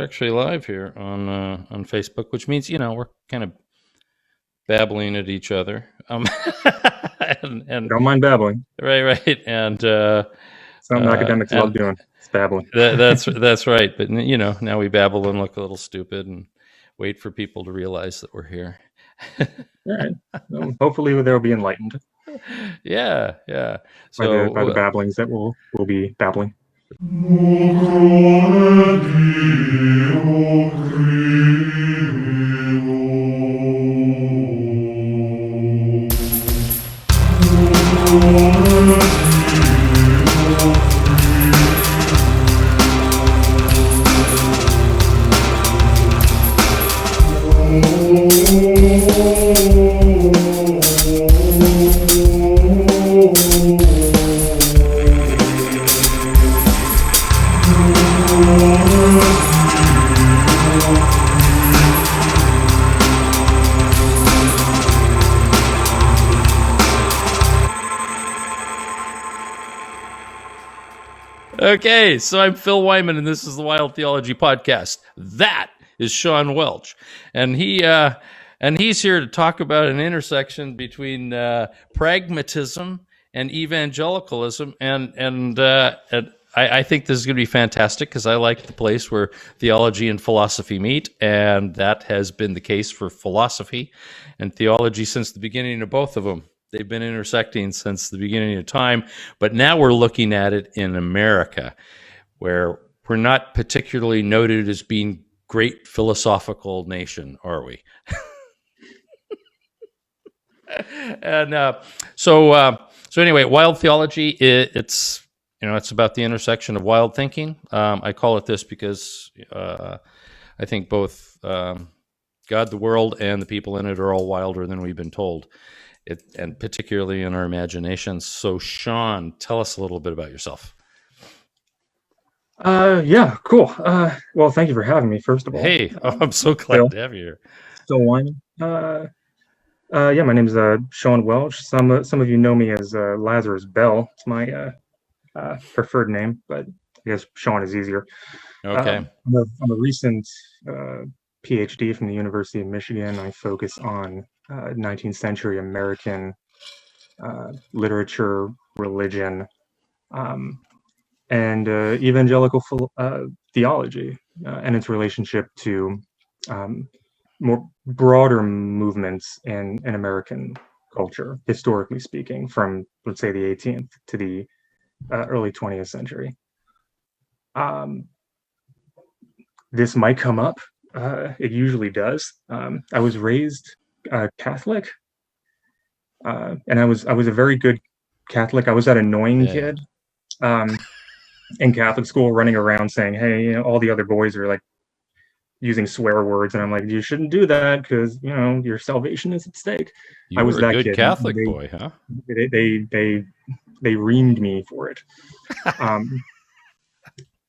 We're actually live here on Facebook, which means we're kind of babbling at each other. And don't mind babbling. Right, and something academics love doing. It's babbling. That's right. But now we babble and look a little stupid and wait for people to realize that we're here. All right. Well, hopefully they'll be enlightened. Yeah. So by the babblings that we'll be babbling. Okay, so I'm Phil Wyman, and this is the Wild Theology Podcast. That is Shawn Welch, and he's here to talk about an intersection between pragmatism and evangelicalism, and I think this is going to be fantastic because I like the place where theology and philosophy meet, and that has been the case for philosophy and theology since the beginning of both of them. They've been intersecting since the beginning of time, but now we're looking at it in America, where we're not particularly noted as being great philosophical nation, are we? And so anyway, wild theology, it's about the intersection of wild thinking. I call it this because I think both God, the world, and the people in it are all wilder than we've been told. And particularly in our imaginations. So, Shawn, tell us a little bit about yourself. Yeah, cool. Well, thank you for having me, first of all. Hey, I'm so glad to have you here. Phil Wyman. Yeah, my name is Shawn Welch. Some of you know me as Lazarus Bell. It's my preferred name, but I guess Shawn is easier. Okay. I'm a recent PhD from the University of Michigan. I focus on 19th century American literature, religion, and evangelical theology and its relationship to more broader movements in American culture, historically speaking, from, let's say, the 18th to the early 20th century. This might come up. It usually does. I was raised Catholic, and I was a very good Catholic. I was that annoying kid in Catholic school, running around saying, "Hey, all the other boys are like using swear words," and I'm like, "You shouldn't do that because your salvation is at stake." I was that good Catholic boy, huh? They reamed me for it.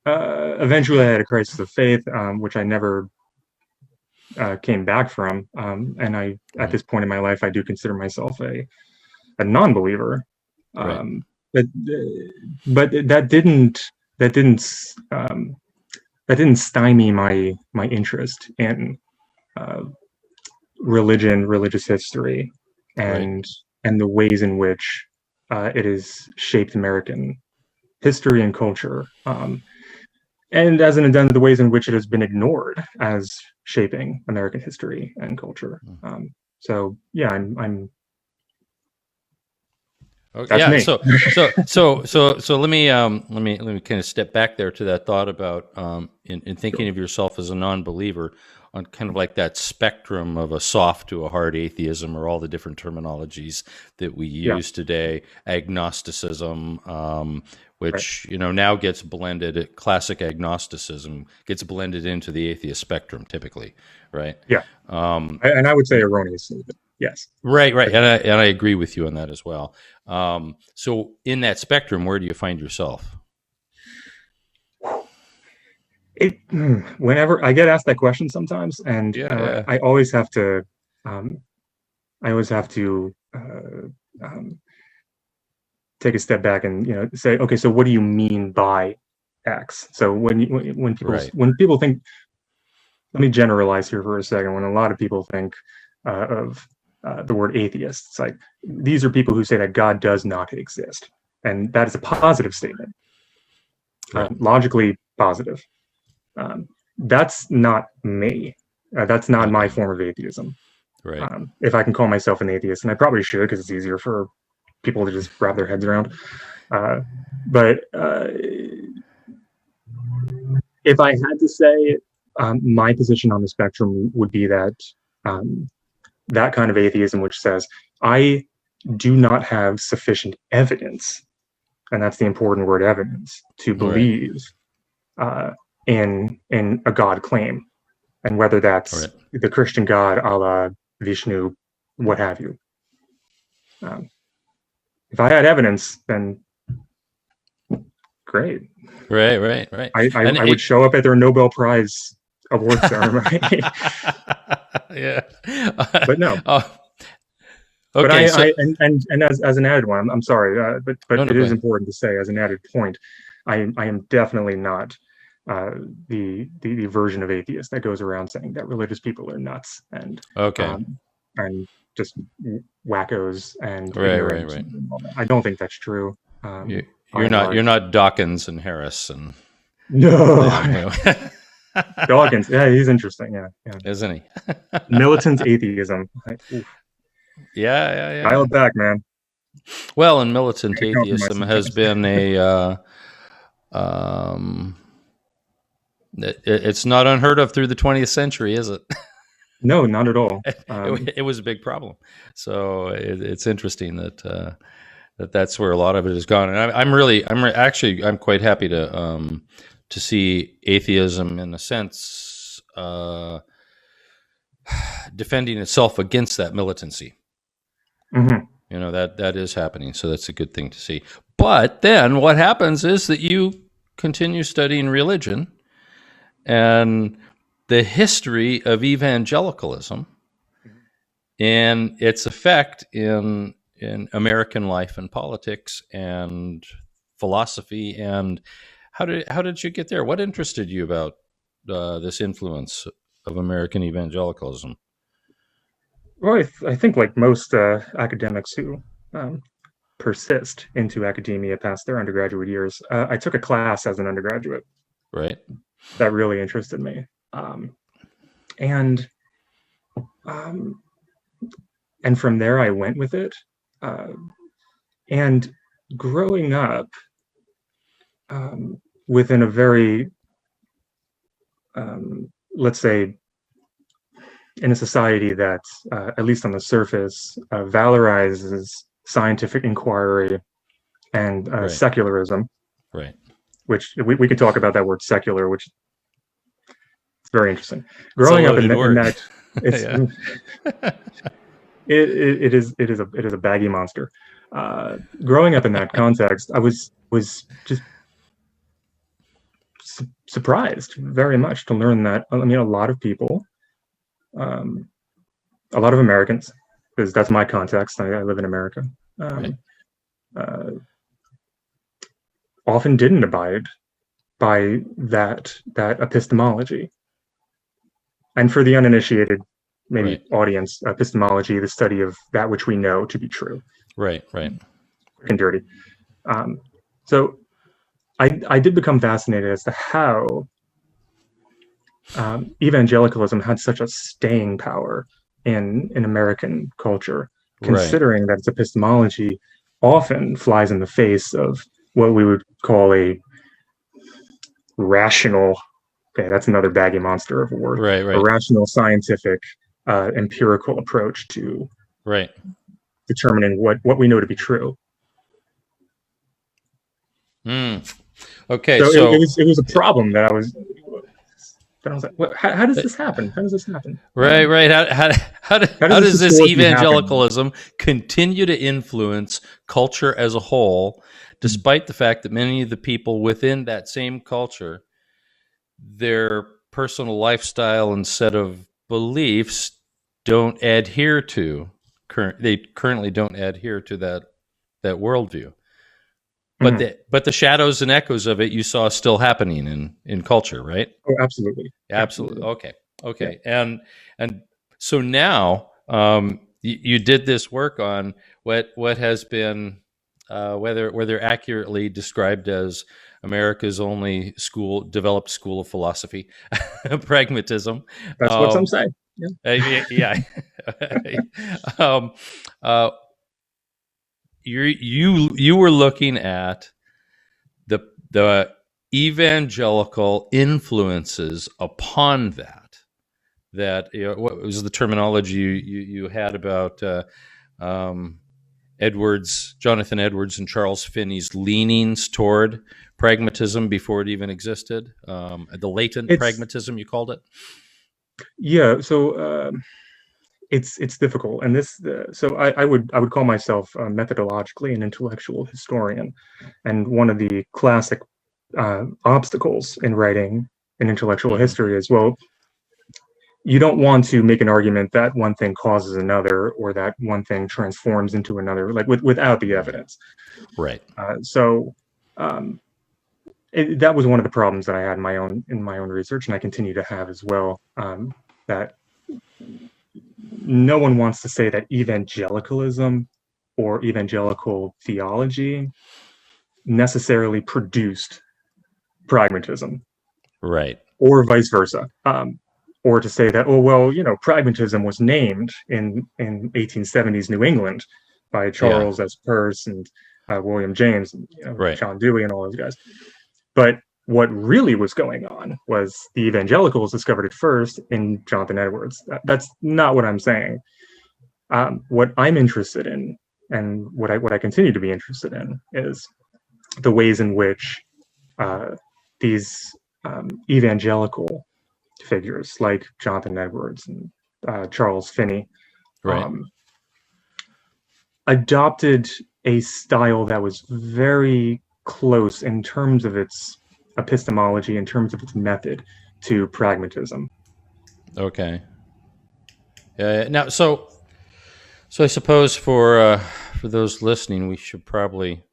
Eventually, I had a crisis of faith, which I never came back from, and at this point in my life, I do consider myself a non-believer. Right. But that didn't stymie my interest in religion, religious history, and the ways in which it has shaped American history and culture. And as an addendum, the ways in which it has been ignored as shaping American history and culture. So yeah, I'm. Okay, yeah. Me. So let me kind of step back there to that thought about in thinking of yourself as a non-believer on kind of like that spectrum of a soft to a hard atheism, or all the different terminologies that we use today, agnosticism. Which now gets blended. Classic agnosticism gets blended into the atheist spectrum, typically, right? Yeah, and I would say erroneously, but yes. Right, and I agree with you on that as well. So, in that spectrum, where do you find yourself? Whenever I get asked that question, sometimes, and I always have to, take a step back and say, okay, so what do you mean by X? So when people think let me generalize here for a second. When a lot of people think of the word atheist, it's like these are people who say that God does not exist, and that is a positive statement, Right. logically positive. That's not me. That's not my form of atheism. Right. If I can call myself an atheist, and I probably should because it's easier for people to just wrap their heads around. But if I had to say, my position on the spectrum would be that that kind of atheism, which says, I do not have sufficient evidence, and that's the important word, evidence, to believe in a God claim, and whether that's the Christian God, Allah, Vishnu, what have you. If I had evidence, then great. Right. I would show up at their Nobel Prize award ceremony. Yeah. But no. Okay. But and as an added one, I'm sorry, but it is important to say, as an added point, I am definitely not the version of atheist that goes around saying that religious people are nuts and just wackos and ignorant. Right. I don't think that's true. You're not Dawkins and Harris and no. Dawkins, yeah, he's interesting, yeah. Isn't he? Militant atheism. Yeah. Dial it back, man. Well, and militant atheism has been it's not unheard of through the 20th century, is it? No, not at all. It was a big problem. So it's interesting that that's where a lot of it has gone. And I'm quite happy to see atheism in a sense defending itself against that militancy. Mm-hmm. You know, that is happening. So that's a good thing to see. But then what happens is that you continue studying religion and the history of evangelicalism and its effect in American life and politics and philosophy. And how did you get there? What interested you about this influence of American evangelicalism? Well, I think like most academics who persist into academia past their undergraduate years, I took a class as an undergraduate. Right. That really interested me. And from there I went with it. And growing up within a very, let's say, in a society that, at least on the surface, valorizes scientific inquiry and secularism, right? Which we could talk about that word secular, which is very interesting. Growing up in that, it is a baggy monster. Growing up in that context, I was just surprised very much to learn that, I mean, a lot of people, a lot of Americans, because that's my context, I live in America, often didn't abide by that epistemology. And for the uninitiated, maybe audience, epistemology, the study of that which we know to be true. Right. And dirty. So I did become fascinated as to how evangelicalism had such a staying power in American culture, considering that its epistemology often flies in the face of what we would call a rational, that's another baggy monster of a word, a rational, scientific, empirical approach to determining what we know to be true. Okay, so it was a problem that I was like, how does this happen? How does this happen? Right. How does this evangelicalism continue to influence culture as a whole, despite the fact that many of the people within that same culture, their personal lifestyle and set of beliefs don't adhere to they currently don't adhere to that worldview. But the shadows and echoes of it you saw still happening in culture, right? Oh, absolutely. Okay. Okay. And so now you did this work on what has been whether accurately described as America's only developed school of philosophy, pragmatism. That's what some Um, say. yeah. um, uh, you were looking at the evangelical influences upon that what was the terminology you had about um, Jonathan Edwards and Charles Finney's leanings toward pragmatism before it even existed, the latent It's pragmatism you called it. yeah. So it's difficult, and so I would call myself methodologically an intellectual historian, and one of the classic obstacles in writing an intellectual Mm-hmm. history is, well, you don't want to make an argument that one thing causes another or that one thing transforms into another, like without the evidence. Right. So um, that was one of the problems that I had in my own research, and I continue to have as well. That no one wants to say that evangelicalism or evangelical theology necessarily produced pragmatism, Right. or vice versa. Or to say that, oh well, pragmatism was named in 1870s New England by Yeah. Charles S. Peirce and William James and Right. John Dewey and all those guys. But what really was going on was the evangelicals discovered it first in Jonathan Edwards. That's not what I'm saying. What I'm interested in, and what I continue to be interested in, is the ways in which these evangelical figures like Jonathan Edwards and Charles Finney Right. adopted a style that was very close in terms of its epistemology, in terms of its method, to pragmatism. Okay. Now, so I suppose for those listening, we should probably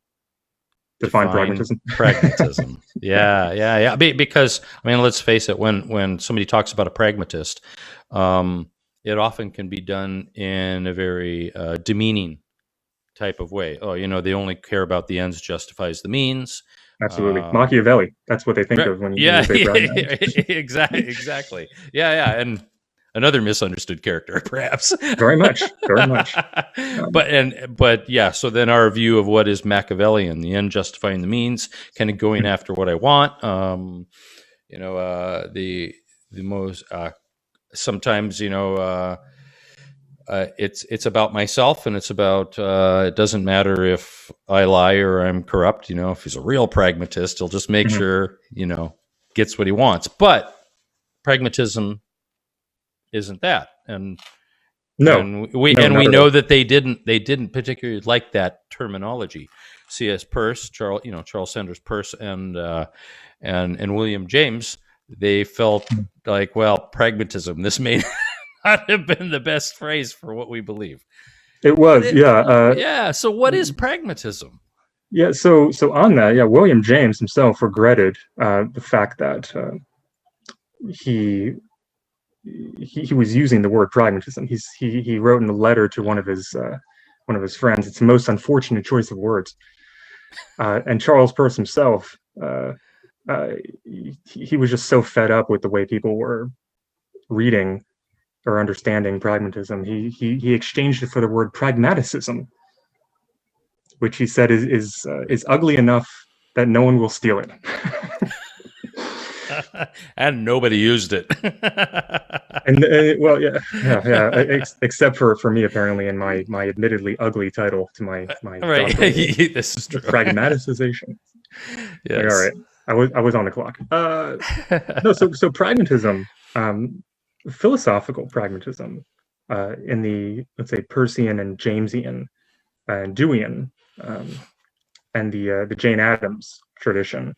Define define pragmatism. pragmatism. Yeah. Because I mean, let's face it. When somebody talks about a pragmatist, it often can be done in a very demeaning type of way. Oh, they only care about the ends justifies the means. Absolutely. Machiavelli. That's what they think of when you say pragmatism. Exactly. Yeah, and another misunderstood character, perhaps. Very much. But yeah. So then our view of what is Machiavellian, the end justifying the means, kind of going after what I want. The most sometimes it's about myself, and it's about it doesn't matter if I lie or I'm corrupt. If he's a real pragmatist, he'll just make sure gets what he wants. But pragmatism isn't that, and we know that they didn't particularly like that terminology. C.S. Peirce, Charles Sanders Peirce, and William James, they felt like, well, pragmatism. This may not have been the best phrase for what we believe. It was, yeah. Yeah. So, what is pragmatism? Yeah. So on that, yeah, William James himself regretted the fact that he was using the word pragmatism. He wrote in a letter to one of his friends, "It's the most unfortunate choice of words." And Charles Peirce himself, he was just so fed up with the way people were reading or understanding pragmatism. He exchanged it for the word pragmaticism, which he said is ugly enough that no one will steal it. And nobody used it. And well, yeah, except for me, apparently, in my admittedly ugly title to my right. doctoral, This is true. Pragmaticization. Yes. Like, all right, I was on the clock. No, so pragmatism, philosophical pragmatism, in the, let's say, Peircean and Jamesian and Deweyan, and the Jane Addams tradition,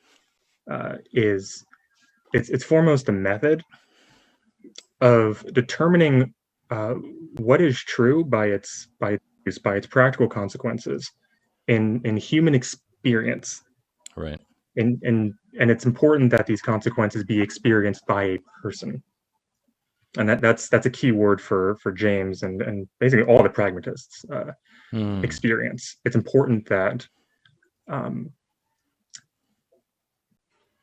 is it's foremost a method of determining what is true by its practical consequences in human experience. Right. And it's important that these consequences be experienced by a person. And that's a key word for James and basically all the pragmatists experience. It's important that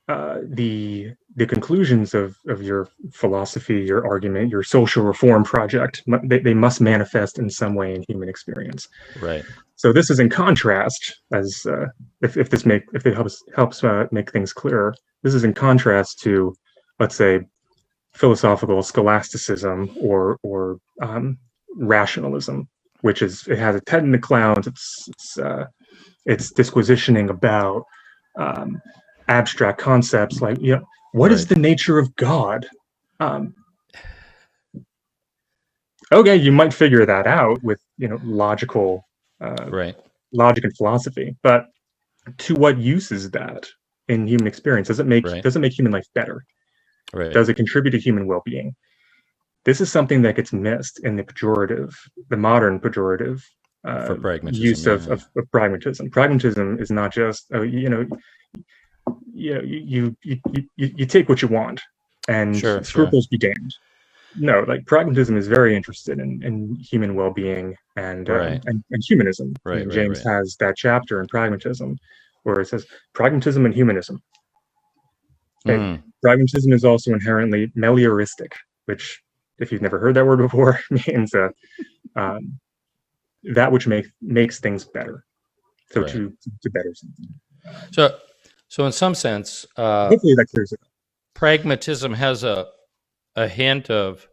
the conclusions of your philosophy, your argument, your social reform project, they must manifest in some way in human experience. Right. So this is in contrast, as if it helps make things clearer. This is in contrast to, let's say, philosophical scholasticism or rationalism, which it has its head in the clouds. It's disquisitioning about abstract concepts like, what is the nature of God? Okay, you might figure that out with logical logic and philosophy, but to what use is that in human experience? Does it make human life better? Right. Does it contribute to human well-being? This is something that gets missed in the modern pejorative use of pragmatism. Pragmatism is not just you take what you want and scruples be damned. No, like pragmatism is very interested in human well-being and humanism. James has that chapter in Pragmatism where it says pragmatism and humanism. And pragmatism is also inherently melioristic, which, if you've never heard that word before, means that which makes things better. So to better something. So in some sense, hopefully that clears it up. Pragmatism has a hint of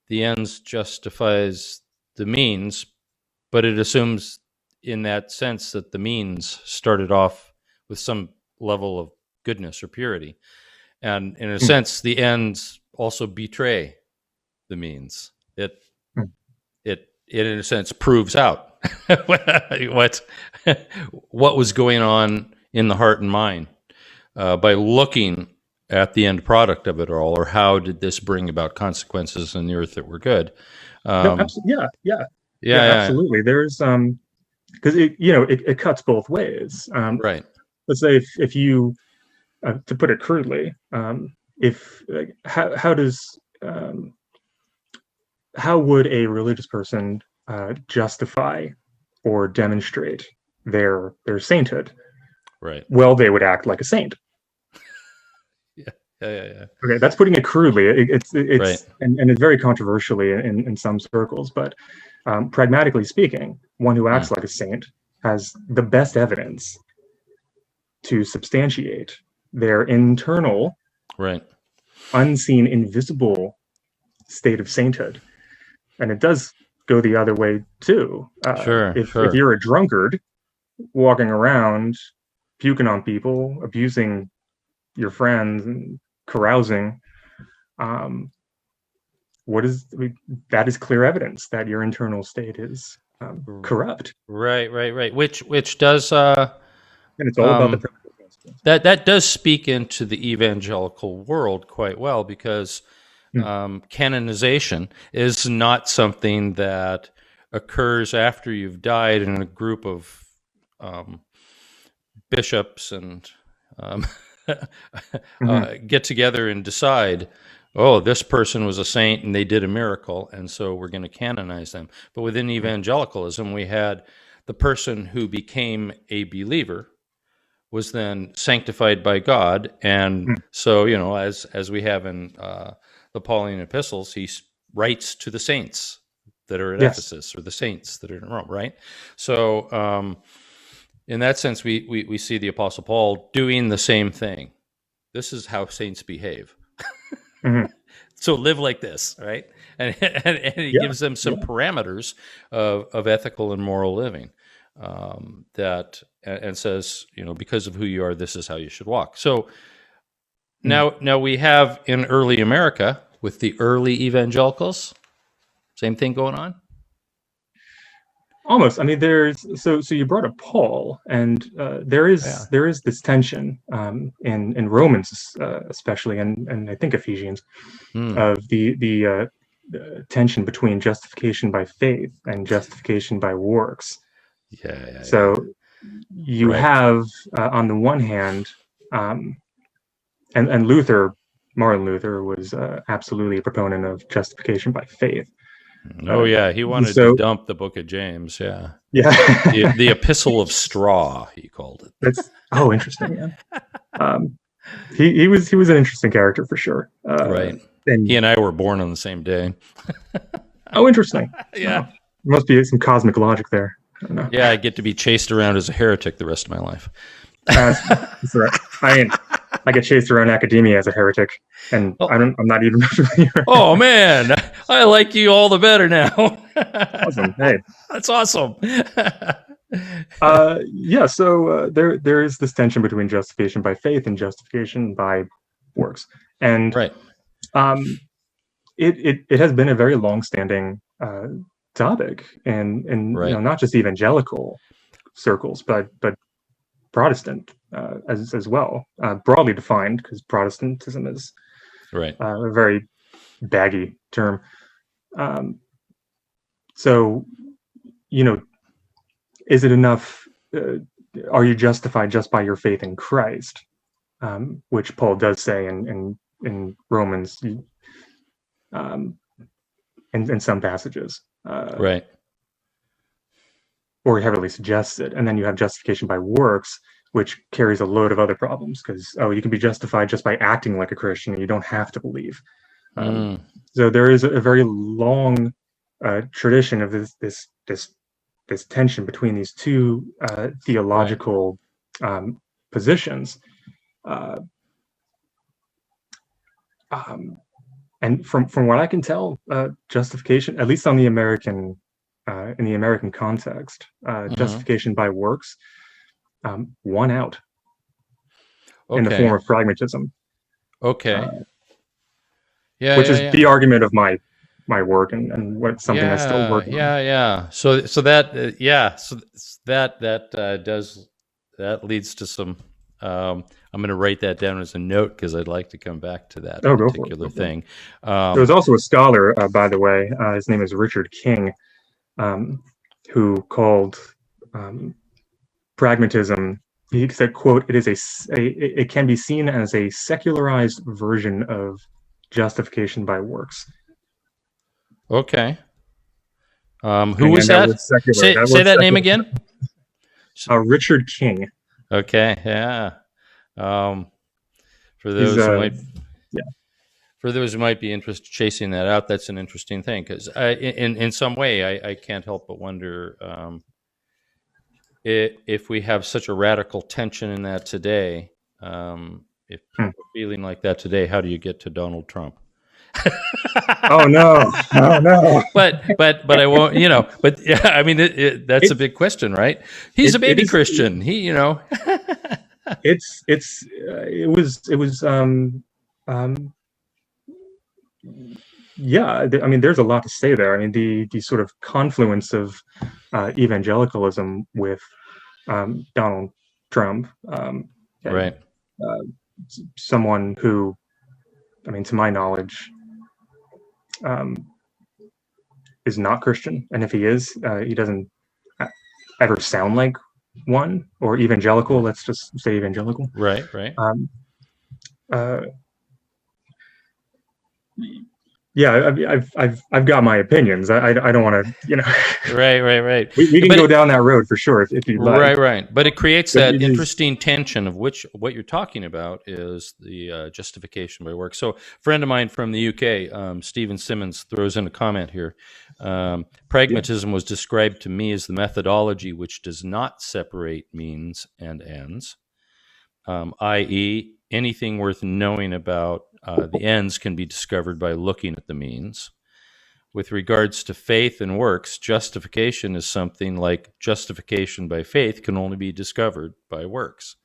the ends justifies the means, but it assumes in that sense that the means started off with some level of goodness or purity. And in a sense, the ends also betray the means. It in a sense proves out what was going on in the heart and mind by looking at the end product of it all, or how did this bring about consequences in the earth that were good. Absolutely. There's because it cuts both ways. Right. Let's say if you to put it crudely, how would a religious person justify or demonstrate their sainthood? Right. Well, they would act like a saint. Yeah. Okay, that's putting it crudely. It's and it's very controversially in some circles, but pragmatically speaking, one who acts like a saint has the best evidence to substantiate their internal, unseen, invisible state of sainthood. And it does go the other way too. If you're a drunkard walking around puking on people, abusing your friends, and carousing, that is clear evidence that your internal state is corrupt. Right. Which does and it's all about the that does speak into the evangelical world quite well, because canonization is not something that occurs after you've died in a group of bishops and get together and decide, oh, this person was a saint and they did a miracle, and so we're going to canonize them. But within evangelicalism, we had the person who became a believer was then sanctified by God, and so as we have in the Pauline epistles, he writes to the saints that are at Ephesus, or the saints that are in Rome, right? So in that sense, we see the Apostle Paul doing the same thing. This is how saints behave. So live like this, right? And he gives them some parameters of ethical and moral living and says, because of who you are, this is how you should walk. So now we have in early America with the early evangelicals, same thing going on. Almost. I mean, so you brought up Paul, and there is this tension in Romans, especially, and I think Ephesians, of the tension between justification by faith and justification by works. So you have on the one hand, and Luther Martin Luther was absolutely a proponent of justification by faith. Oh yeah, he wanted to So dump the Book of James. Yeah, yeah, the Epistle of Straw, he called it. that's interesting. Yeah, he was an interesting character for sure. Right. And He and I were born on the same day. interesting. Yeah. There must be some cosmic logic there. I don't know. Yeah, I get to be chased around as a heretic the rest of my life. That's right. I get chased around academia as a heretic, and Oh. I'm not even familiar. Oh man, I like you all the better now. Awesome. Hey, That's awesome. yeah. So there is this tension between justification by faith and justification by works, and Right. It has been a very long-standing topic, and Right. not just evangelical circles, but Protestant as well, broadly defined, because Protestantism is Right. a very baggy term. So, is it enough? Are you justified just by your faith in Christ? Which Paul does say in Romans, in some passages, Right. or heavily suggests it. And then you have justification by works, which carries a load of other problems, because you can be justified just by acting like a Christian, and you don't have to believe. So there is a very long tradition of this tension between these two theological positions, and from what I can tell, justification, at least on the American in the American context, justification by works won out in the form of pragmatism. Okay. Yeah. Which is the argument of my work, and what's something I still work on. Yeah. So that so that leads to some. I'm going to write that down as a note because I'd like to come back to that particular thing. There's also a scholar, by the way. His name is Richard King, who called pragmatism. He said, "quote: it can be seen as a secularized version of justification by works." Okay. Who was that? Say that name again. Richard King. Okay. Yeah. For those who might be interested chasing that out, that's an interesting thing, because in some way I can't help but wonder if we have such a radical tension in that today. If people are feeling like that today, how do you get to Donald Trump? Oh no! But I won't. But yeah, I mean that's a big question, right? He's a baby Christian. He It was yeah. I mean, there's a lot to say there. I mean, the sort of confluence of evangelicalism with Donald Trump, right? Someone who, I mean, to my knowledge, is not Christian, and if he is, he doesn't ever sound like one, or evangelical. Let's just say evangelical. Right. Yeah, I've got my opinions. I don't want to, Right. We can go down that road for sure if you like. Right. But it creates that interesting tension of which what you're talking about is the justification by work. So, a friend of mine from the UK, Stephen Simmons, throws in a comment here. Pragmatism was described to me as the methodology which does not separate means and ends, i.e., anything worth knowing about the ends can be discovered by looking at the means. With regards to faith and works, justification is something like justification by faith can only be discovered by works.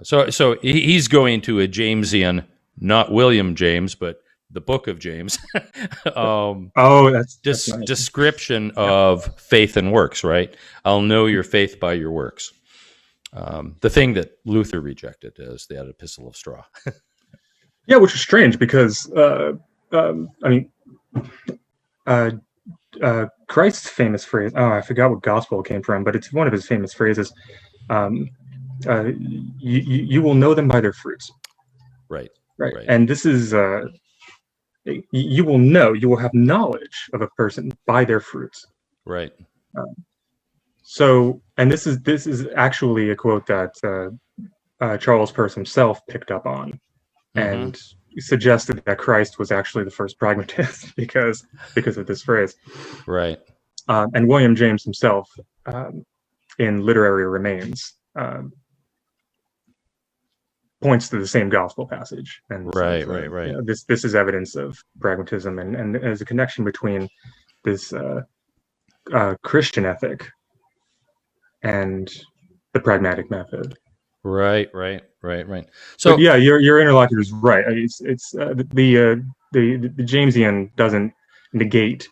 So he's going to a Jamesian, not William James, but the Book of James. That's nice. Description of faith and works, right? I'll know your faith by your works. The thing that Luther rejected is that Epistle of Straw. Yeah, which is strange because I mean, Christ's famous phrase. Oh, I forgot what gospel it came from, but it's one of his famous phrases. You will know them by their fruits. Right. right? Right. And this is you will have knowledge of a person by their fruits. Right. So, and this is actually a quote that Charles Peirce himself picked up on, Mm-hmm. and suggested that Christ was actually the first pragmatist because of this phrase. Right. And William James himself, in Literary Remains, points to the same gospel passage and Right. says, Right. Right. this is evidence of pragmatism, and there's a connection between this Christian ethic and the pragmatic method. Right. Right. Right. Right. But So yeah, your interlocutor is right. It's the Jamesian doesn't negate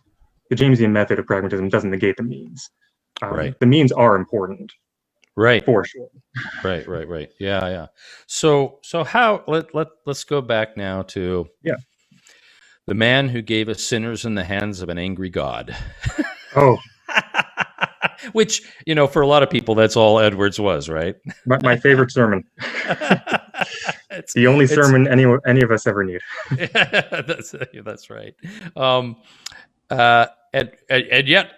the Jamesian method of pragmatism doesn't negate the means. right. The means are important Right. for sure. Right. Right. Right. Yeah. Yeah. So how let's go back now to Yeah. the man who gave us sinners in the hands of an angry God. Oh, Which, for a lot of people, that's all Edwards was, right? my favorite sermon. it's The only it's sermon any of us ever need. that's right. And yet,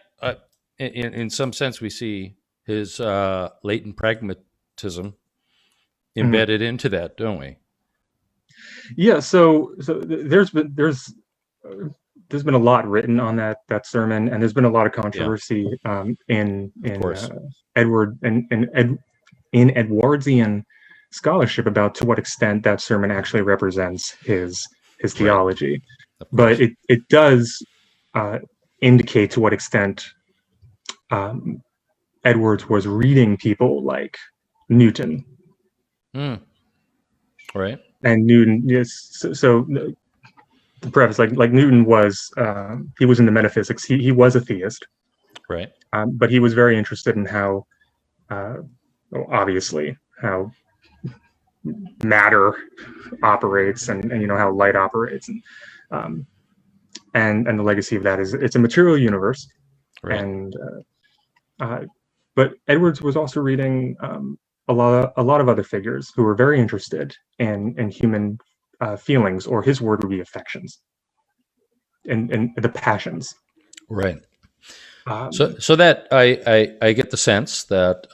in some sense, we see his latent pragmatism Mhm. embedded into that, don't we? Yeah. So there's been a lot written on that sermon, and there's been a lot of Yeah, controversy in of course. Edward in Edwardsian scholarship about to what extent that sermon actually represents his Right, theology. of But course. it does indicate to what extent um, Edwards was reading people like Newton. Mm, right, And Newton, yes. So the preface, like Newton was, he was into metaphysics. He was a theist, right, but he was very interested in how, obviously, how matter operates, and how light operates, um, and the legacy of that is it's a material universe. right. And but Edwards was also reading a lot of other figures who were very interested in human feelings, or his word would be affections, and the passions. Right. Um, So that I get the sense that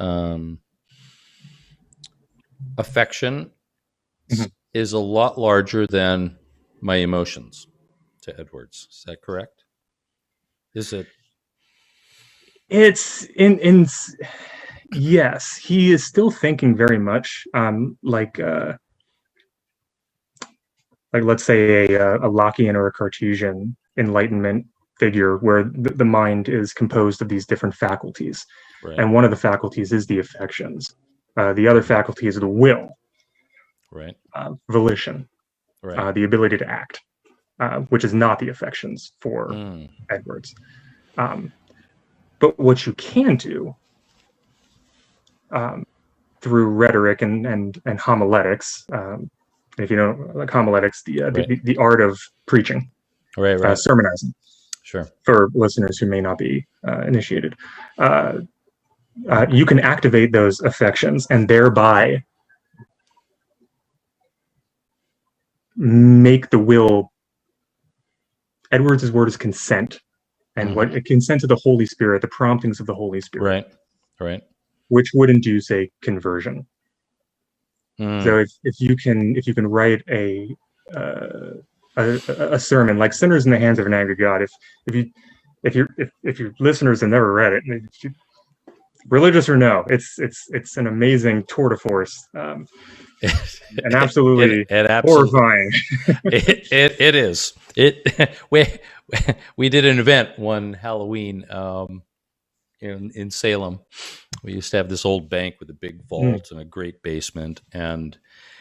affection mhm. is a lot larger than my emotions to Edwards. Is that correct? Is it? It's in yes, he is still thinking very much like let's say a Lockean or a Cartesian Enlightenment figure, where the mind is composed of these different faculties, Right, and one of the faculties is the affections. The other faculty is the will, right, volition, right. the ability to act, which is not the affections for Mm, Edwards. Um, but what you can do um, through rhetoric and homiletics, if you know, like homiletics, right, the art of preaching, right, right. sermonizing, Sure. for listeners who may not be initiated. You can activate those affections and thereby make the will. Edwards' word is consent, and what Hmm. it consent to the Holy Spirit, the promptings of the Holy Spirit, Right, right. which would induce a conversion. Mm, So if you can write uh, a sermon like "Sinners in the Hands of an Angry God," if your listeners have never read it, religious or no, it's an amazing tour de force, and absolutely it absolutely horrifying. it is it we did an event one Halloween in Salem. We used to have this old bank with a big Mm. vault and a great basement, and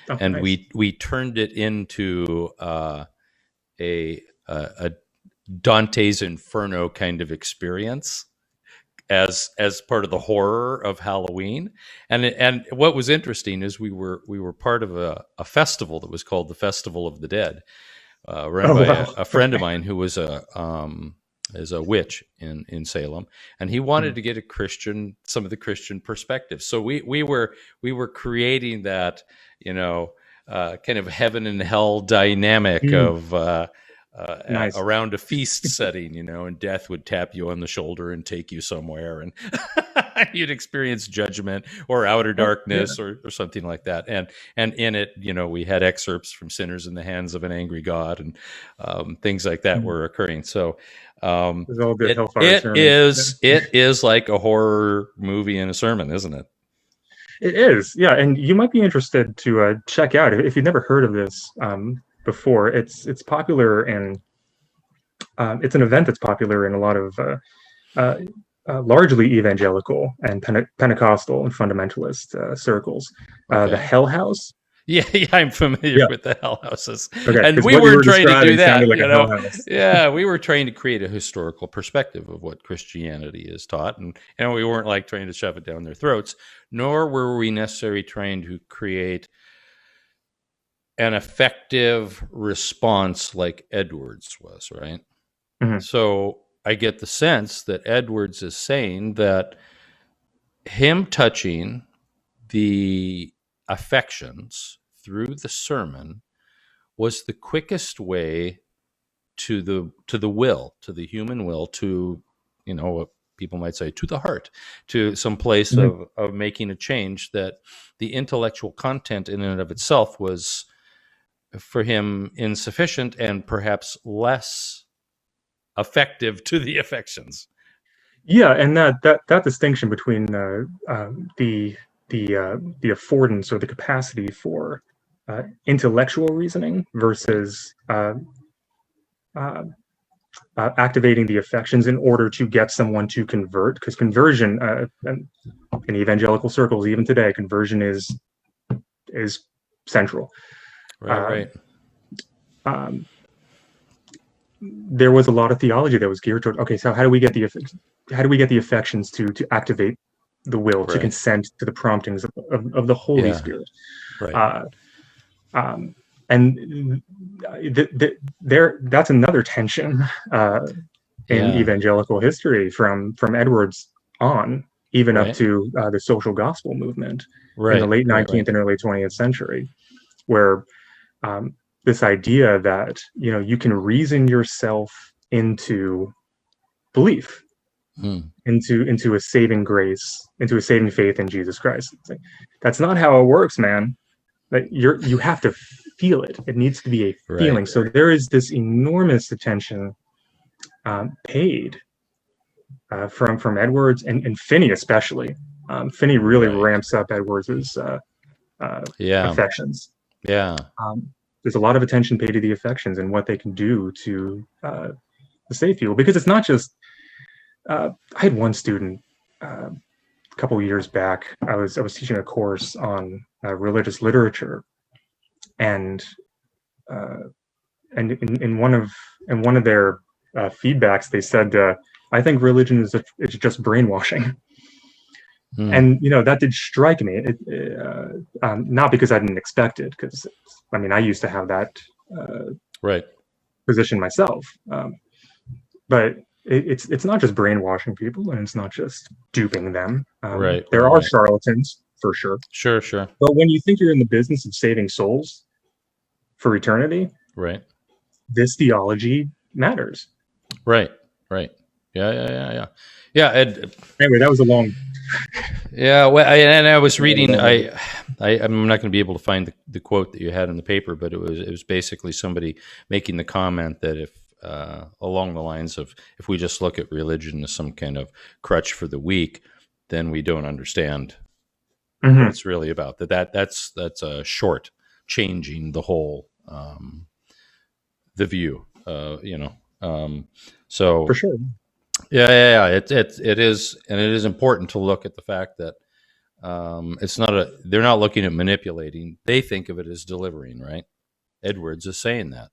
Oh, and nice. we turned it into a Dante's Inferno kind of experience as part of the horror of Halloween. And what was interesting is we were part of a festival that was called the Festival of the Dead, run Oh by wow. a friend of mine who was a witch in Salem, and he wanted Mm. to get some of the Christian perspectives. So we were creating that, you know, kind of heaven and hell dynamic of Nice. around a feast setting, and death would tap you on the shoulder and take you somewhere, and you'd experience judgment or outer darkness or something like that. And in it, we had excerpts from Sinners in the Hands of an Angry God, and things like that were occurring. So There's all good hellfire it sermons. is like a horror movie in a sermon, isn't it? It is, yeah, and you might be interested to check out if you've never heard of this before. It's popular and it's an event that's popular in a lot of largely evangelical and Pentecostal and fundamentalist circles. Okay. The Hell House. Yeah, I'm familiar with the hell houses. Okay, and we weren't trying to do that. Like yeah, we were trying to create a historical perspective of what Christianity is taught, and we weren't like trying to shove it down their throats, nor were we necessarily trying to create an effective response like Edwards was, right? Mm-hmm. So I get the sense that Edwards is saying that him touching the affections through the sermon was the quickest way to the will, to the human will, to what people might say, to the heart, to some place of making a change, that the intellectual content in and of itself was for him insufficient and perhaps less effective to the affections. Yeah, and that distinction between the affordance or the capacity for intellectual reasoning versus activating the affections in order to get someone to convert, because conversion in evangelical circles even today, conversion is central. Right. There was a lot of theology that was geared toward, okay, so how do we get the affections to activate the will, to consent to the promptings of the Holy Spirit? Right. And that's another tension in evangelical history from Edwards on, even up to the social gospel movement in the late 19th and early 20th century, where this idea that you can reason yourself into belief, into a saving grace, into a saving faith in Jesus Christ. That's not how it works, man. That you have to feel it. It needs to be a feeling. So there is this enormous attention paid from Edwards and Finney especially. Finney really ramps up Edwards's affections. Yeah. There's a lot of attention paid to the affections and what they can do to save people, because it's not just. I had one student a couple of years back. I was teaching a course on religious literature, and in one of their feedbacks, they said, "I think religion it's just brainwashing." And that did strike me. Not because I didn't expect it, because I used to have that position myself. But it's not just brainwashing people, and it's not just duping them. There are charlatans for sure. Sure. But when you think you're in the business of saving souls for eternity, this theology matters. Right. Yeah. Anyway, that was a long. Yeah, well, I was reading. I'm not going to be able to find the quote that you had in the paper, but it was basically somebody making the comment that if along the lines of, if we just look at religion as some kind of crutch for the weak, then we don't understand what it's really about. That's a short changing the whole the view. So for sure. Yeah. It is, and it is important to look at the fact that they're not looking at manipulating. They think of it as delivering, right? Edwards is saying that.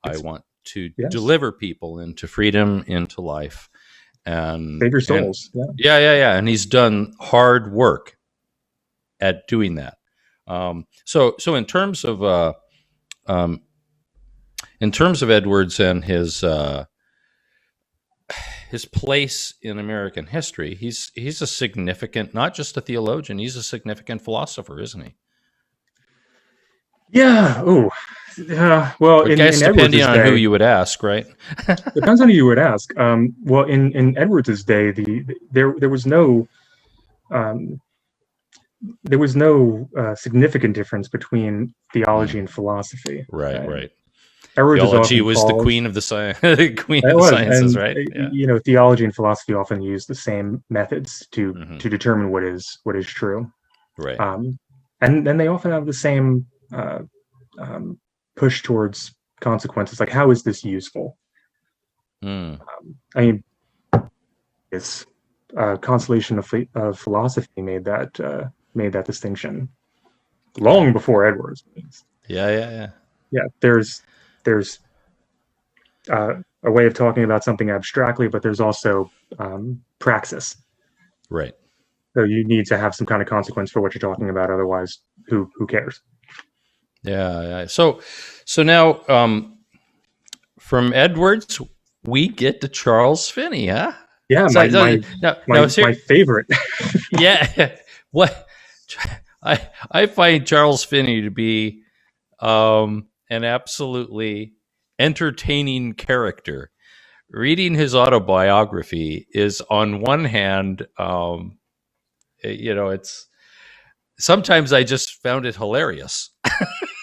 I want to deliver people into freedom, into life, and save your souls. Yeah. And he's done hard work at doing that. So in terms of Edwards and his place in American history, he's a significant, not just a theologian, he's a significant philosopher, isn't he? Yeah. Oh, well, I guess in depending Edwards's on who day, you would ask, right? depends on who you would ask. Well, in Edwards's day, there was no um, significant difference between theology Mm, and philosophy. right, right. Edwards is Theology often was the called. queen of the science, queen of It the was, sciences, and right? Yeah. theology and philosophy often use the same methods Hmm. to determine what is true, Right. um, and then they often have the same uh, um, push towards consequences. Like, how is this useful? Mm, I mean, it's constellation of philosophy made that distinction long right. before Edwards. Yeah, yeah, yeah. Yeah, there's a way of talking about something abstractly, but there's also praxis. Right. So you need to have some kind of consequence for what you're talking about. Otherwise, who cares? Yeah, yeah. So now, from Edwards, we get to Charles Finney, huh? Yeah, So now, my favorite. yeah. What I find Charles Finney to be an absolutely entertaining character. Reading his autobiography is, on one hand, it's sometimes I just found it hilarious.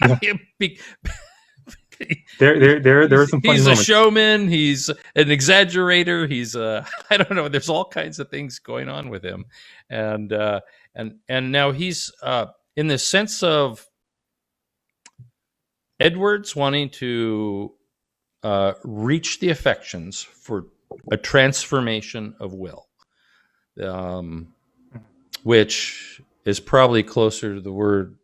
Yeah, there are some funny He's a moments. showman. He's an exaggerator. He's a I don't know. There's all kinds of things going on with him, and and now he's in the sense of Edwards wanting to reach the affections for a transformation of will, um, which is probably closer to the word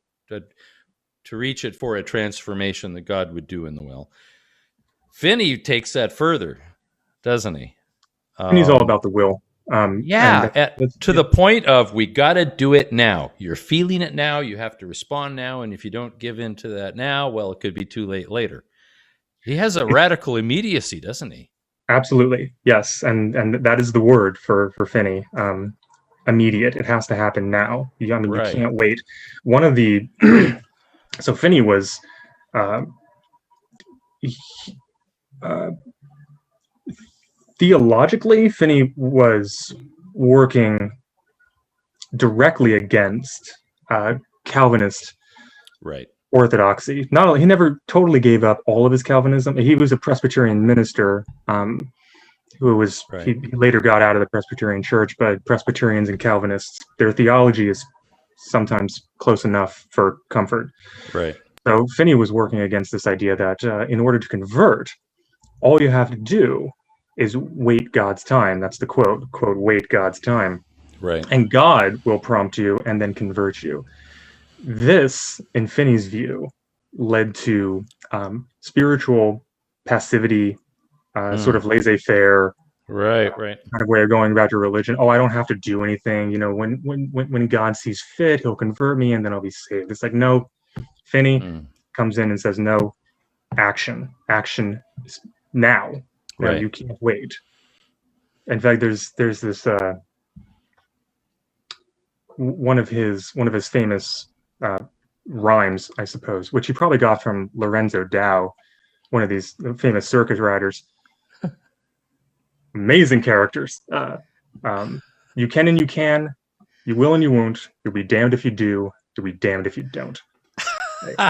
to reach it for a transformation that God would do in the will. Finney takes that further, doesn't he? And he's all about the will. And Yeah, to yeah, the point of we got to do it now. You're feeling it now. You have to respond now. And if you don't give in to that now, well, it could be too late later. He has a radical immediacy, doesn't he? absolutely, yes, and that is the word for Finney. Immediate. It has to happen now. I mean, you Right. can't wait. One of the so Finney was uh, he, uh, theologically, Finney was working directly against Calvinist Right. orthodoxy. Not only he never totally gave up all of his Calvinism. He was a Presbyterian minister Right. he later got out of the Presbyterian Church, but Presbyterians and Calvinists, their theology is sometimes close enough for comfort. Right. So Finney was working against this idea that in order to convert, all you have to do is wait God's time. That's the quote, wait God's time. Right. And God will prompt you and then convert you. This, in Finney's view, led to spiritual passivity, sort of laissez-faire Right. Right. kind of way of going about your religion. Oh, I don't have to do anything. When God sees fit, He'll convert me, and then I'll be saved. It's like, no. Finney Mm. comes in and says, no, action now. Now Right. you can't wait. In fact, there's this one of his famous rhymes, I suppose, which he probably got from Lorenzo Dow, one of these famous circus riders. Amazing characters. You can and you can, you will and you won't. You'll be damned if you do. You'll be damned if you don't.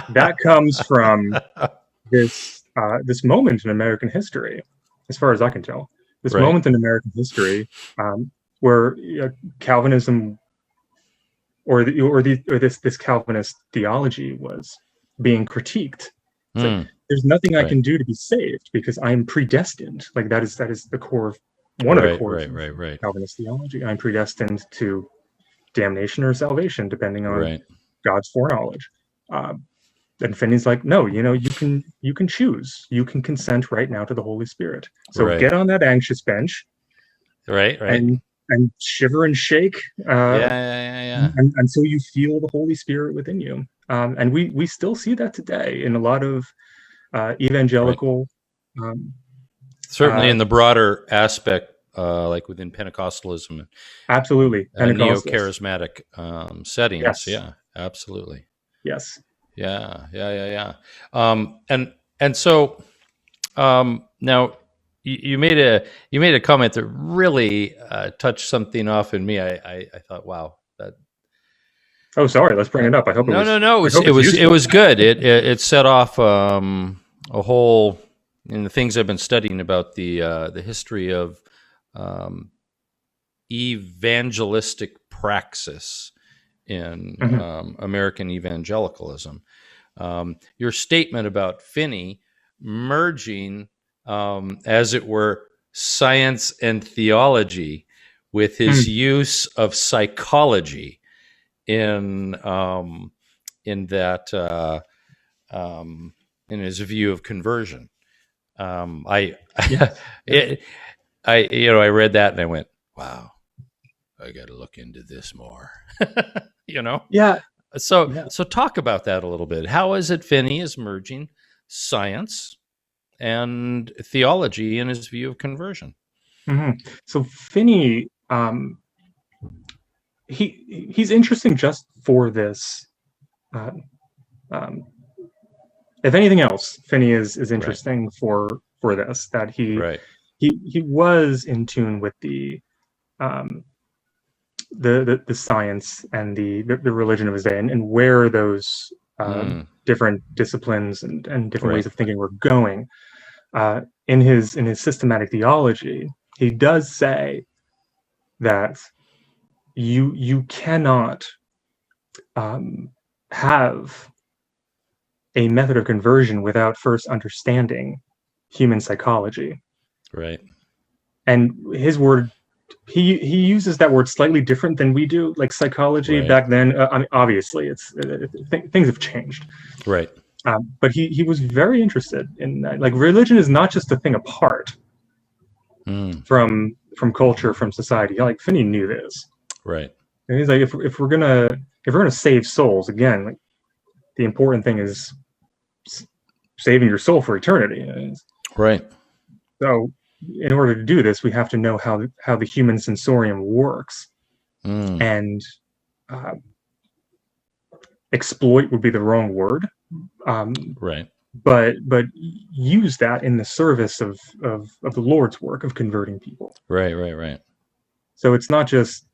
That comes from this moment in American history, as far as I can tell. This Right. moment in American history where Calvinism this Calvinist theology was being critiqued. It's like, there's nothing I Right. can do to be saved because I'm predestined. Like that is the core of one of the core of Calvinist theology. I'm predestined to damnation or salvation, depending on God's foreknowledge. And Finney's like, no, you can choose. You can consent right now to the Holy Spirit. So get on that anxious bench, Right. and shiver and shake Yeah. until you feel the Holy Spirit within you. And we still see that today in a lot of evangelical. Certainly in the broader aspect, like within Pentecostalism, absolutely, neo-charismatic settings. Yes. Yeah, absolutely. Yes. Yeah. And so now you made a comment that really touched something off in me. I thought, wow, that Oh, sorry. Let's bring it up. no. I hope it's It useful. was good. It set off a whole in the things I've been studying about the history of um, evangelistic praxis in Hmm. American evangelicalism. Your statement about Finney merging, as it were, science and theology with his Mm. use of psychology in in that in his view of conversion. I Yes. Yes. it, I read that and I went, wow, I got to look into this more. you know, Yeah. so Yeah. talk about that a little bit. How is it Finney is merging science and theology in his view of conversion? Hmm. So Finney, he's interesting just for this. Uh, um, if anything else, Finney is Right, interesting for this. That right, he was in tune with um, the science and the religion of his day, and where those mm, different disciplines and different ways right, of thinking were going. In his systematic theology, he does say that you cannot um, have a method of conversion without first understanding human psychology. right, And his word, he uses that word slightly different than we do. Like psychology right, back then, I mean, obviously, things have changed. right. But he was very interested in that. Like religion is not just a thing apart Mm, from culture, from society. Like Finney knew this. right, And he's like, if we're gonna save souls again, like the important thing is saving your soul for eternity. right. So, in order to do this, we have to know how the human sensorium works, Mm, and uh, exploit would be the wrong word, um, right, but use that in the service of the Lord's work of converting people. right. So it's not just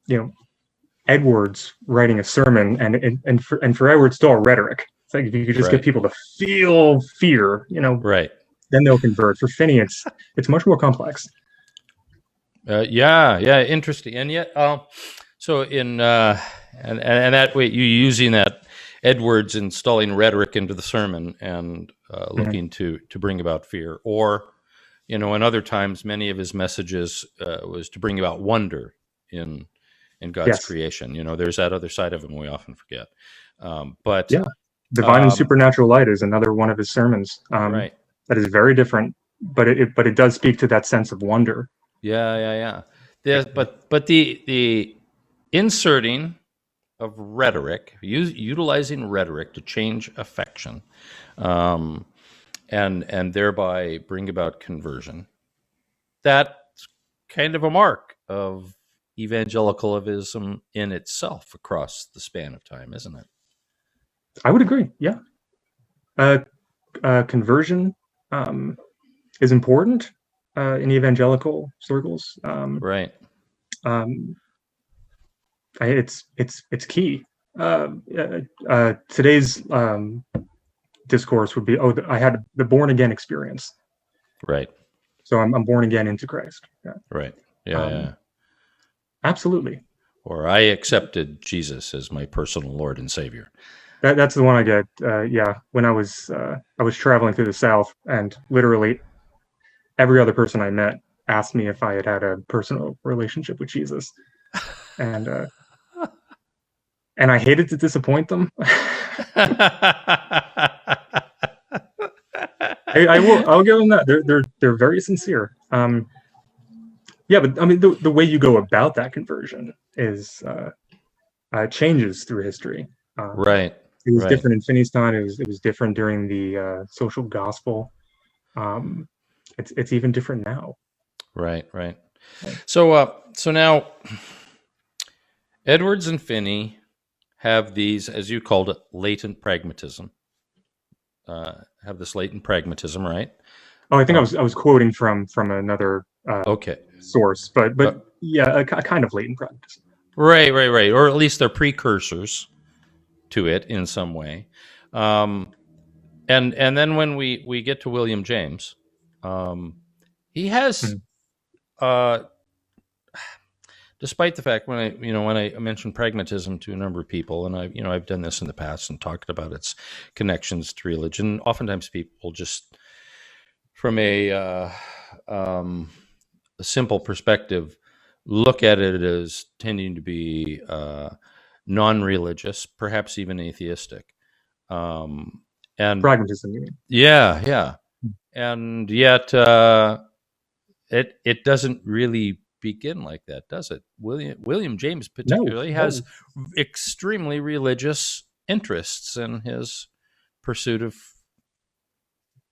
you know Edwards writing a sermon, and for Edwards, it's all rhetoric. It's like if you could just get Right. people to feel fear, Right. then they'll convert. For Finney, it's much more complex. Yeah. Interesting. And yet, so in and that way, you using that Edwards installing rhetoric into the sermon and Mhm. looking to bring about fear, or in other times, many of his messages was to bring about wonder in God's Yes, creation. There's that other side of him we often forget. But yeah. Divine and um, supernatural light is another one of his sermons right, that is very different, but it does speak to that sense of wonder. yeah. But the inserting of rhetoric, utilizing rhetoric to change affection, um, and thereby bring about conversion. That's kind of a mark of evangelicalism in itself across the span of time, isn't it? I would agree. Yeah, uh, conversion um, is important in evangelical circles. Right, Um, it's key. Today's discourse would be, I had the born again experience, right, so I'm born again into Christ. Yeah. right. Yeah. Um, absolutely. Or I accepted Jesus as my personal Lord and Savior. That's the one I get. Yeah, when I was traveling through the South, and literally every other person I met asked me if I had had a personal relationship with Jesus, and uh, and I hated to disappoint them. I'll give them that. They're very sincere. Yeah, but I mean the way you go about that conversion is changes through history. Um, Right, it was right, different in Finney's time. It was different during the social gospel. Um, it's even different now. right. So now Edwards and Finney have these, as you called it, latent pragmatism. Have this latent pragmatism, right? Oh, I think I was quoting from another Okay. source, but yeah, a kind of latent pragmatism. Right. Or at least they're precursors to it in some way. And then when we get to William James, he has, despite the fact when I mentioned pragmatism to a number of people, and I've done this in the past and talked about its connections to religion. Oftentimes, people just from a simple perspective look at it as tending to be non-religious, perhaps even atheistic. And Pragmatism, you mean? yeah, and yet it doesn't really begin like that, does it? William James particularly has extremely religious interests in his pursuit of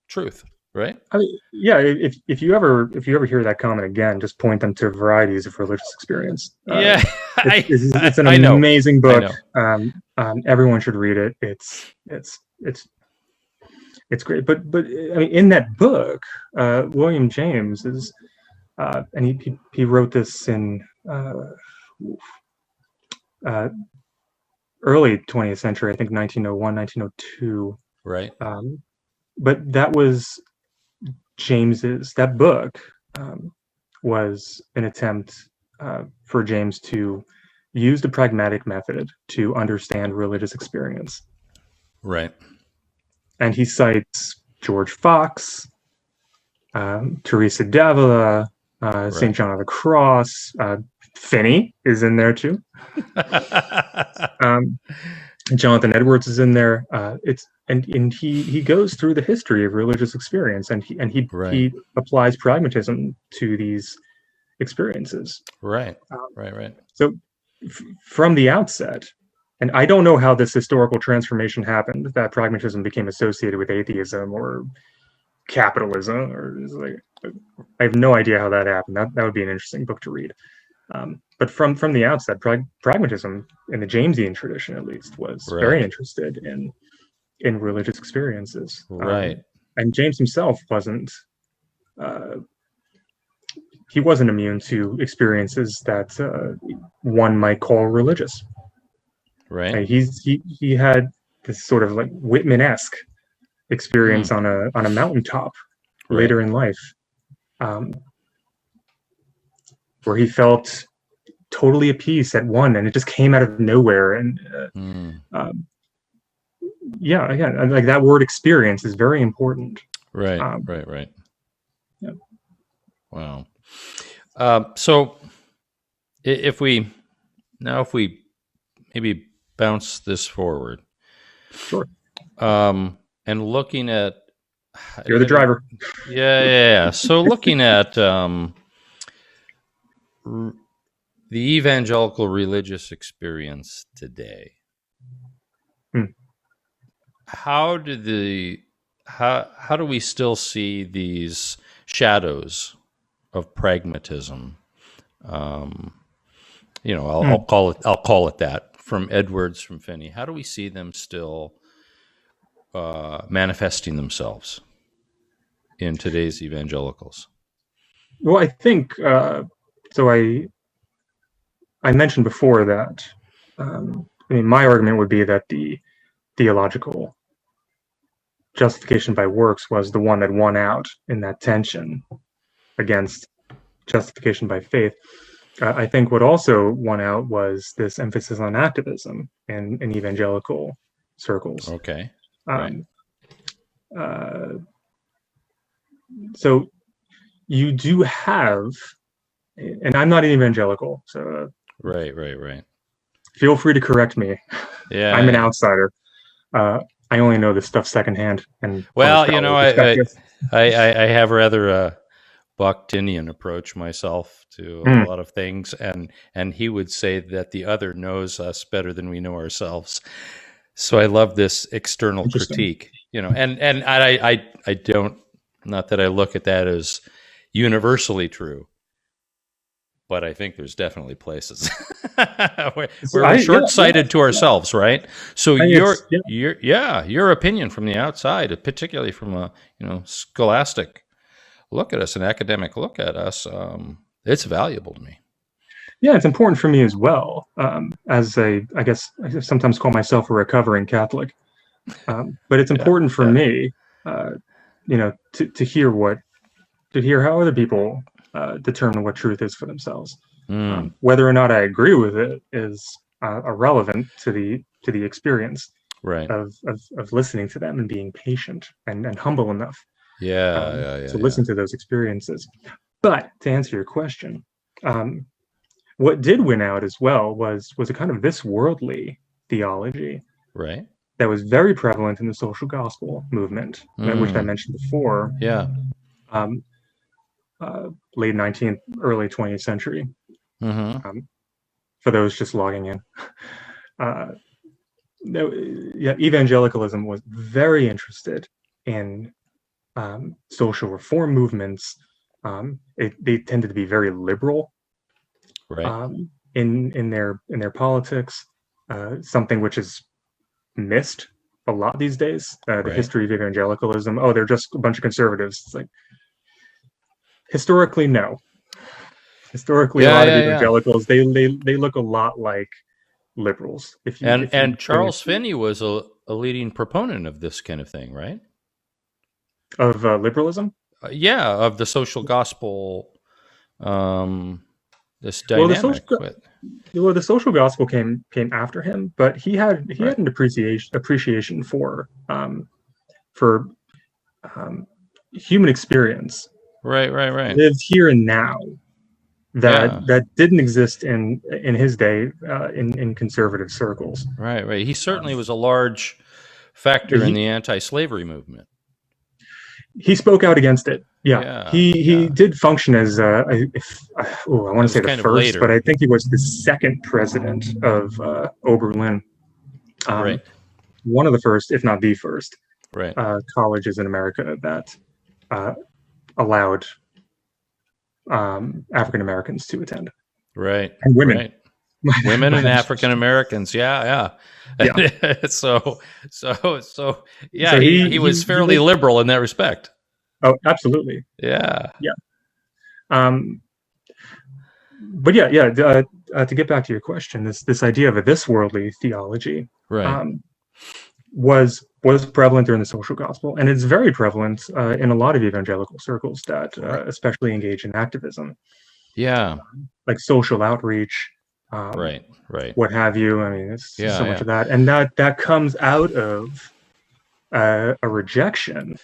truth, right? I mean, yeah. If you ever hear that comment again, just point them to Varieties of Religious Experience. Yeah, it's an I know. amazing book. I know. Everyone should read it. It's great. But I mean, in that book, William James is, and he wrote this in early 20th century, I think 1901, 1902. Right. But that was that book was an attempt for James to use the pragmatic method to understand religious experience. Right. And he cites George Fox, Teresa d'Avila, St. John of the Cross, Finney is in there too. Jonathan Edwards is in there. And he goes through the history of religious experience, and he applies pragmatism to these experiences. Right. So from the outset, and I don't know how this historical transformation happened, that pragmatism became associated with atheism or capitalism, or I have no idea how that happened. That would be an interesting book to read. But from the outset, pragmatism in the Jamesian tradition, at least, was very interested in religious experiences. Right. And James himself wasn't immune to experiences that one might call religious. Right. He had this sort of like Whitman-esque experience on a mountaintop later in life, where he felt totally at peace at one, and it just came out of nowhere. And again, like that word experience is very important. Right. Yeah. Wow. So if we maybe bounce this forward, sure. And looking at, you're the driver. Yeah. So looking at the evangelical religious experience today, how do we still see these shadows of pragmatism? I'll call it that, from Edwards, from Finney. How do we see them still manifesting themselves in today's evangelicals? Well, I think so. I mentioned before that my argument would be that the theological justification by works was the one that won out in that tension against justification by faith. I think what also won out was this emphasis on activism in evangelical circles. Okay. So you do have, and I'm not an evangelical, so right. Feel free to correct me. Yeah, I'm an outsider. I only know this stuff secondhand. And well, I have rather Bakhtinian approach myself to a lot of things, and he would say that the other knows us better than we know ourselves. So I love this external critique, and I don't, not that I look at that as universally true, but I think there's definitely places where So we're short-sighted to ourselves, right? So your opinion from the outside, particularly from a scholastic look at us, an academic look at us, it's valuable to me. Yeah, it's important for me as well. I guess I sometimes call myself a recovering Catholic, but it's important for me, to hear how other people determine what truth is for themselves. Whether or not I agree with it is irrelevant to the experience Right. of listening to them and being patient and humble enough to listen to those experiences. But to answer your question, what did win out as well was a kind of this worldly theology, right, that was very prevalent in the social gospel movement, which I mentioned before. Yeah. Late 19th, early 20th century. Mm-hmm. For those just logging in, evangelicalism was very interested in social reform movements. They tended to be very liberal, right, in their politics, something which is missed a lot these days. The history of evangelicalism. Oh, they're just a bunch of conservatives. It's like, historically, no. Historically, a lot of evangelicals, they look a lot like liberals. And Charles Finney was a leading proponent of this kind of thing, right? Of liberalism? Of the social gospel. This dynamic. The social gospel came after him, but he had an appreciation for human experience. Right. Lived here and now. That didn't exist in his day in conservative circles. Right. He certainly was a large factor in the anti-slavery movement. He spoke out against it. He did function as I want to say the first, but I think he was the second president of Oberlin. Right. One of the first, if not the first, right, colleges in America that allowed African Americans to attend. Right. And women. Right. Women and African Americans. Yeah. So he was fairly liberal in that respect. Oh, absolutely. Yeah. But to get back to your question, this idea of a this worldly theology, was prevalent during the social gospel, and it's very prevalent in a lot of evangelical circles that especially engage in activism. Like social outreach, what have you. I mean, it's so much of that, and that comes out of a rejection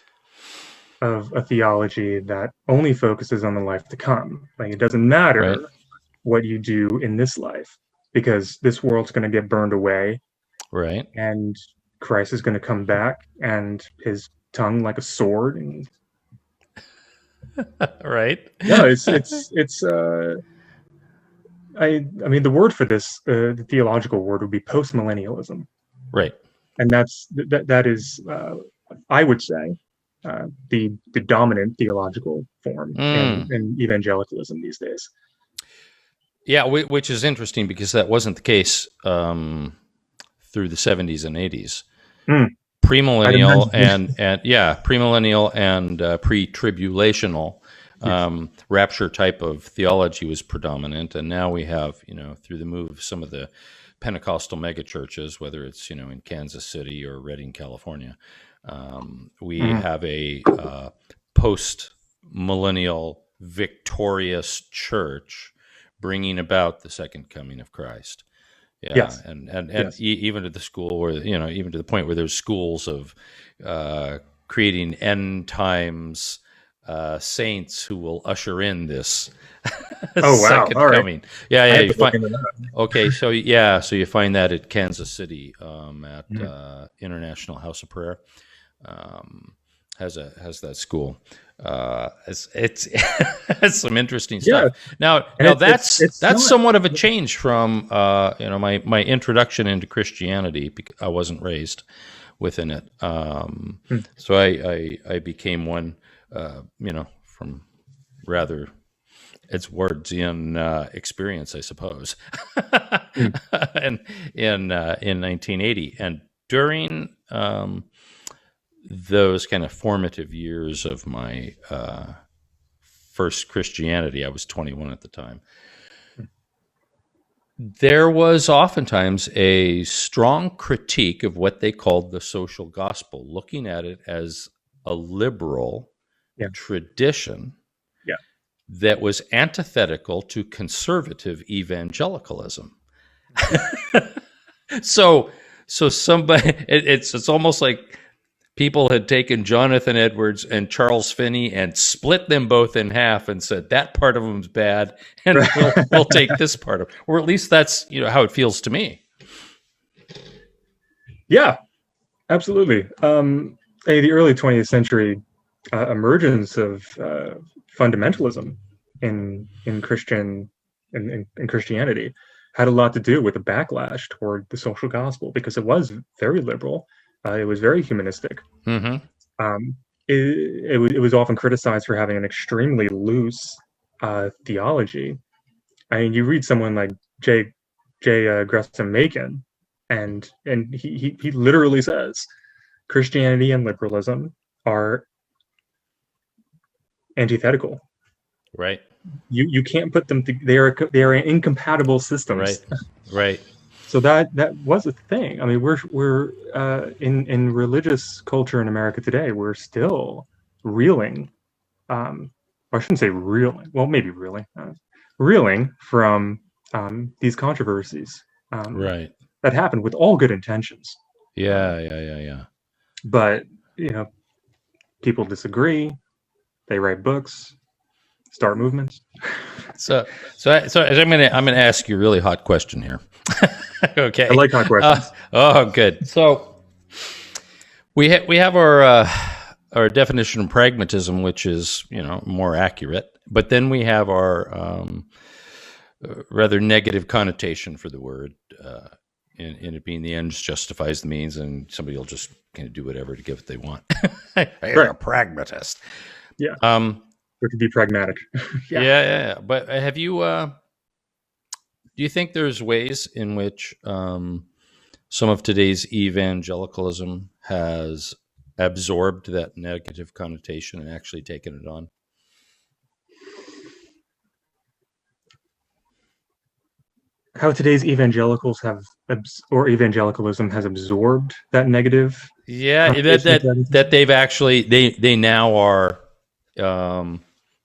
of a theology that only focuses on the life to come. Like, it doesn't matter what you do in this life, because this world's going to get burned away, and Christ is going to come back, and his tongue like a sword, and I mean, the word for this, the theological word, would be post-millennialism, and that is I would say the dominant theological form in evangelicalism these days. Which is interesting, because that wasn't the case through the 70s and 80s. Premillennial premillennial and pre-tribulational rapture type of theology was predominant, and now we have, through the move of some of the Pentecostal megachurches, whether it's in Kansas City or Redding, California, we have a post-millennial victorious church bringing about the second coming of Christ. Even to the school where, even to the point where there's schools of creating end times saints who will usher in this second coming. You find, so you find that at Kansas City at International House of Prayer. Has that school. It's some interesting stuff. Now that's somewhat of a change from my introduction into Christianity, because I wasn't raised within it. So I became one from rather It's Wardian experience, I suppose, Mm. and in 1980, and during those kind of formative years of my first Christianity, I was 21 at the time. There was oftentimes a strong critique of what they called the social gospel, looking at it as a liberal Yeah. tradition Yeah. that was antithetical to conservative evangelicalism. So somebody, it's almost like people had taken Jonathan Edwards and Charles Finney and split them both in half and said that part of them's bad, and we'll take this part of, or at least that's how it feels to me. Yeah, absolutely. The early 20th century emergence of fundamentalism in Christianity had a lot to do with the backlash toward the social gospel, because it was very liberal. It was very humanistic. Mm-hmm. It was often criticized for having an extremely loose theology. I mean, you read someone like J. Gresham Machen, and he literally says Christianity and liberalism are antithetical. Right. You can't put them. They are incompatible systems. Right. So that was a thing. I mean, we're in religious culture in America today, we're still reeling. I shouldn't say reeling. Well, maybe reeling from these controversies. Right. That happened with all good intentions. Yeah. But people disagree. They write books, start movements. So I'm gonna ask you a really hot question here. Okay. I like hot questions. Good. So we have our definition of pragmatism, which is more accurate, but then we have our rather negative connotation for the word, in it being the ends justifies the means, and somebody will just kind of do whatever to get what they want. You're a pragmatist. Yeah. Or to be pragmatic. Yeah. But have you? Do you think there's ways in which some of today's evangelicalism has absorbed that negative connotation and actually taken it on? How today's evangelicals or evangelicalism has absorbed that negative? Yeah, that they've actually they now are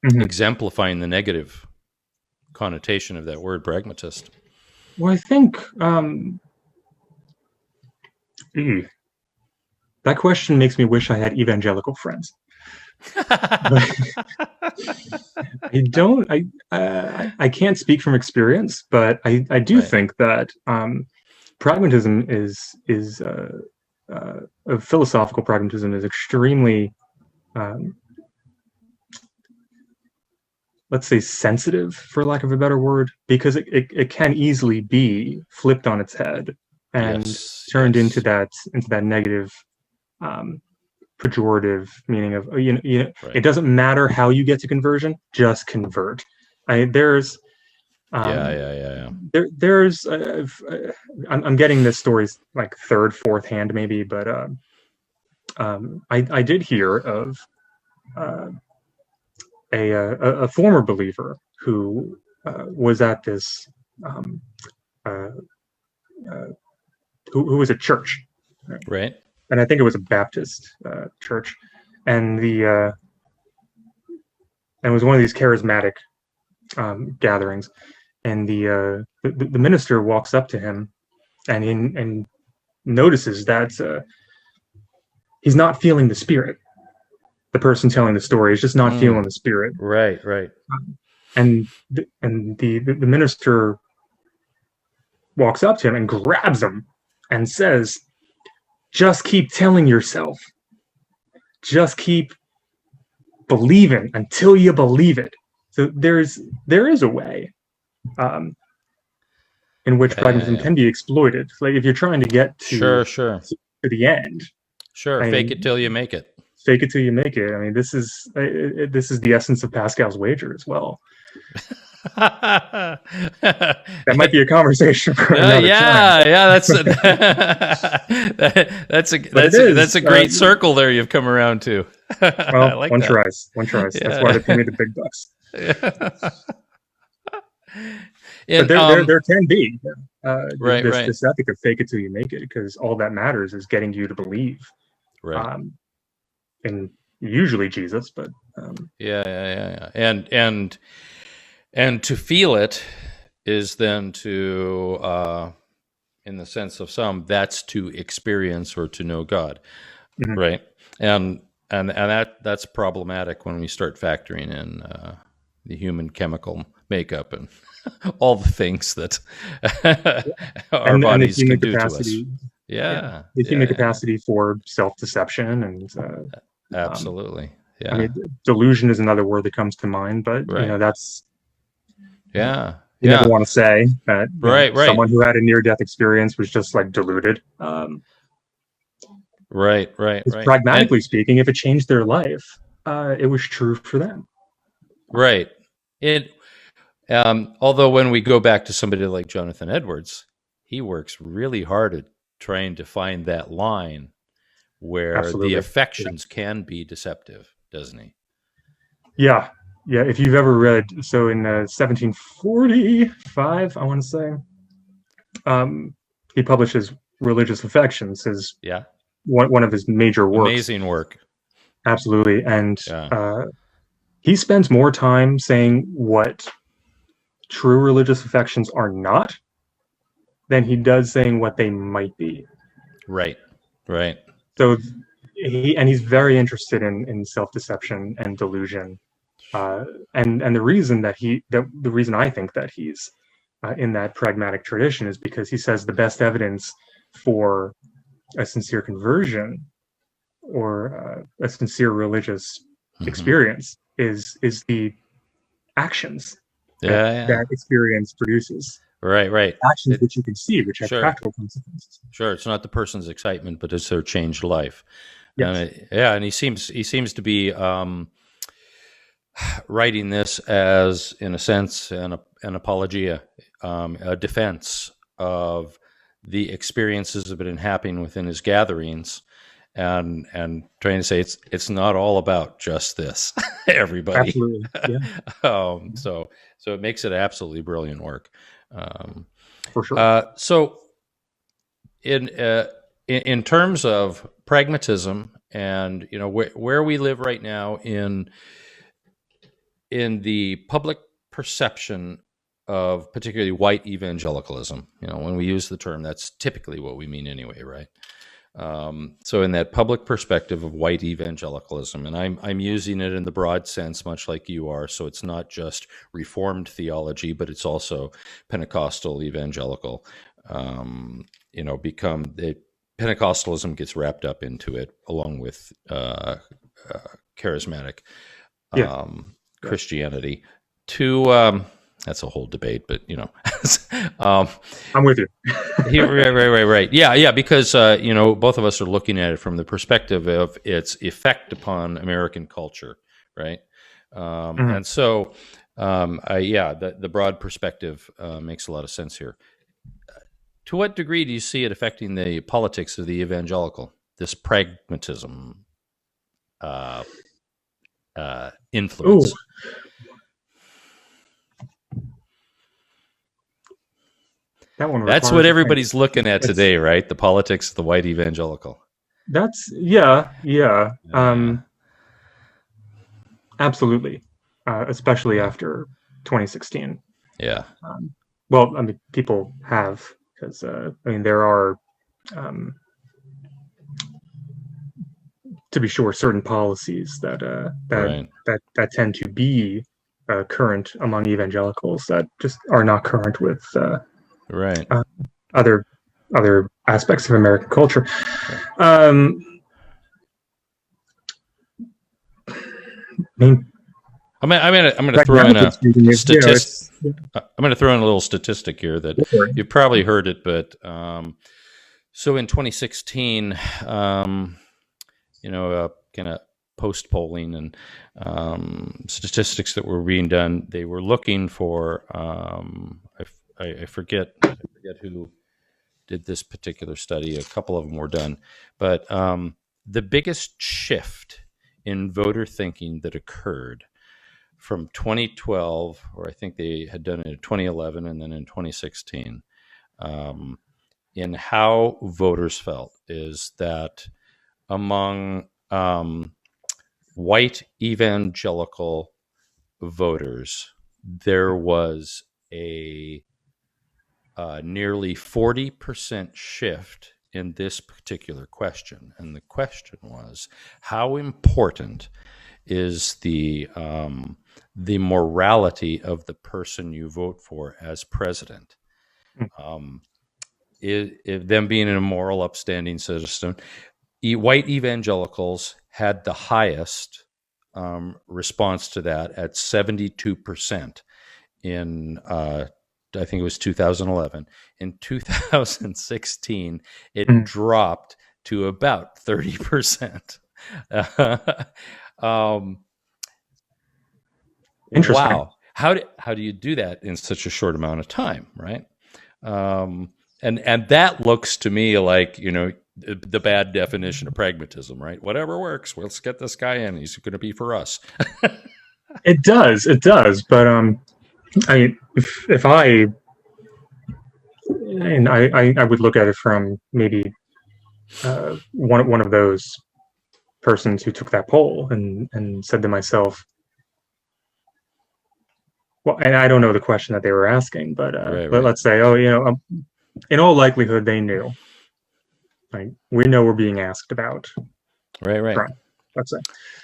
exemplifying the negative connotation of that word pragmatist. Well, I think that question makes me wish I had evangelical friends. I can't speak from experience, but I do think that pragmatism is a philosophical pragmatism is extremely let's say sensitive, for lack of a better word, because it can easily be flipped on its head and turned into that negative pejorative meaning of it doesn't matter how you get to conversion, just convert. There's I'm getting this stories like third, fourth hand maybe, but I did hear of a former believer who was at this who was at church, right? And I think it was a Baptist church, and it was one of these charismatic gatherings, and the minister walks up to him, and notices that he's not feeling the Spirit. The person telling the story is just not feeling the Spirit. Right. And the minister walks up to him and grabs him and says, just keep telling yourself. Just keep believing until you believe it. So there is a way in which pragmatism can be exploited. Like if you're trying to get to the end. Sure, fake it till you make it. fake it till you make it. I mean, this is the essence of Pascal's wager as well. That might be a conversation for another time. That's a great circle there you've come around to. Well, like one that. tries. Yeah. That's why they pay me the big bucks. And, but there can be this ethic of fake it till you make it, because all that matters is getting you to believe, right? And usually Jesus, but and to feel it is then to, in the sense of some, that's to experience or to know God, right? And that's problematic when we start factoring in the human chemical makeup and all the things that our bodies can do to us. The human capacity for self-deception and absolutely. Yeah. I mean, delusion is another word that comes to mind, but that's you never want to say that someone who had a near-death experience was just like deluded. Right. Pragmatically speaking, if it changed their life, it was true for them. Right. Although when we go back to somebody like Jonathan Edwards, he works really hard at trying to find that line where the affections can be deceptive, doesn't he? Yeah. If you've ever read, so in 1745, I want to say, he publishes Religious Affections, his one of his major works. Amazing work. Absolutely. And he spends more time saying what true religious affections are not than he does saying what they might be. Right. So he's very interested in self-deception and delusion. And the reason the reason I think that he's in that pragmatic tradition is because he says the best evidence for a sincere conversion or a sincere religious experience is the actions that experience produces. Right. Actions which you can see, which have practical consequences. Sure, it's not the person's excitement, but it's their changed life. Yes. And he seems to be writing this as, in a sense, an apologia, a defense of the experiences that have been happening within his gatherings, and trying to say it's not all about just this, everybody. Absolutely. Yeah. So it makes it absolutely brilliant work. For sure. So in terms of pragmatism and where we live right now in the public perception of particularly white evangelicalism, when we use the term, that's typically what we mean anyway, right? So in that public perspective of white evangelicalism, and I'm using it in the broad sense, much like you are, so it's not just Reformed theology, but it's also Pentecostal evangelical. Pentecostalism gets wrapped up into it, along with charismatic Christianity. That's a whole debate, but I'm with you. Right. Yeah, because both of us are looking at it from the perspective of its effect upon American culture, right? And so, the broad perspective makes a lot of sense here. To what degree do you see it affecting the politics of the evangelical, this pragmatism influence? Ooh. That's what everybody's looking at today, right? The politics of the white evangelical. That's absolutely, especially after 2016. Yeah. Well, I mean, people have, because there are, to be sure, certain policies that tend to be current among evangelicals that just are not current with other aspects of American culture. I'm going to throw in a statistic. I'm going to throw in a little statistic here that you've probably heard it, but so in 2016, kind of post polling and statistics that were being done. They were looking for I forget who did this particular study. A couple of them were done, but the biggest shift in voter thinking that occurred from 2012, or I think they had done it in 2011 and then in 2016, in how voters felt is that among white evangelical voters, there was a nearly 40% shift in this particular question. And the question was, how important is the morality of the person you vote for as president? If them being an immoral, upstanding citizen, white evangelicals had the highest response to that at 72% in I think it was 2011. In 2016, it dropped to about 30%. Interesting. Wow. How do you do that in such a short amount of time, right? And that looks to me like, the bad definition of pragmatism, right? Whatever works, let's get this guy in. He's going to be for us. It does. But if I would look at it from maybe one of those persons who took that poll and said to myself, well, and I don't know the question that they were asking, but let's say, in all likelihood, they knew. Like, we know we're being asked about. Right. Trump, let's say.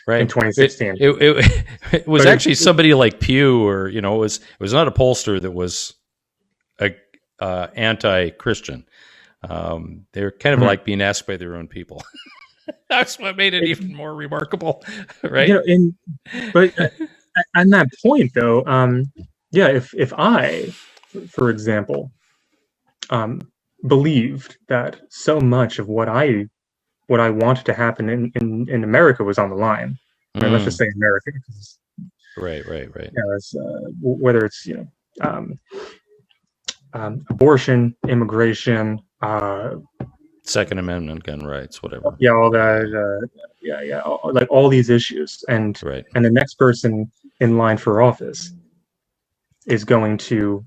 Right. In 2016. It was actually somebody like Pew, or, it was not a pollster that was anti-Christian. They were kind of like being asked by their own people. That's what made it even more remarkable, right? But on that point, though, if I, for example, believed that so much of what I wanted to happen in America was on the line. I mean, let's just say America, because right. whether it's abortion, immigration, Second Amendment, gun rights, whatever. Yeah, all that. Like all these issues, and the next person in line for office is going to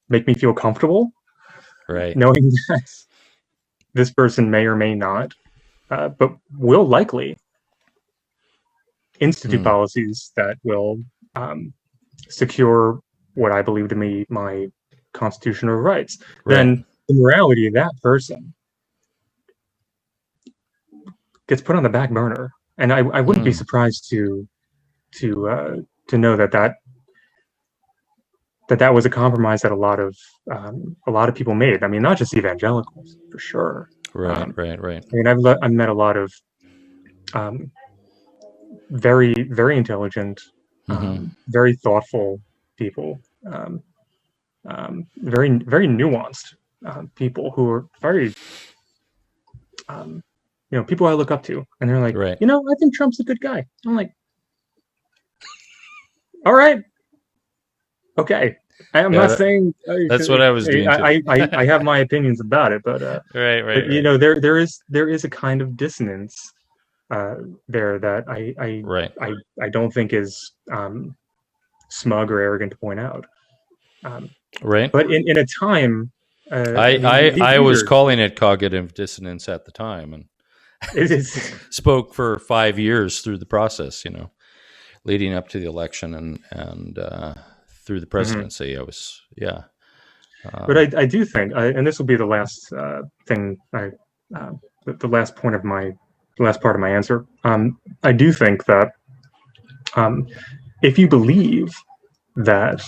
make me feel comfortable, right? Knowing that this person may or may not, but will likely institute policies that will secure what I believe to be my constitutional rights. Right. Then the morality of that person gets put on the back burner, and I wouldn't be surprised to know that was a compromise that a lot of people made. I mean, not just evangelicals, for sure. Right. I mean, I've met a lot of very, very intelligent, very thoughtful people, very, very nuanced people who are very, people I look up to, and they're like, I think Trump's a good guy. I'm like, all right. Okay, I'm not saying that's what I was doing. I have my opinions about it, but right. There is a kind of dissonance there that I don't think is smug or arrogant to point out. Right. But in a time, I was calling it cognitive dissonance at the time, and it is spoke for 5 years through the process, leading up to the election and through the presidency. I was, but I do think, and this will be the last thing, the last part of my answer. I do think that if you believe that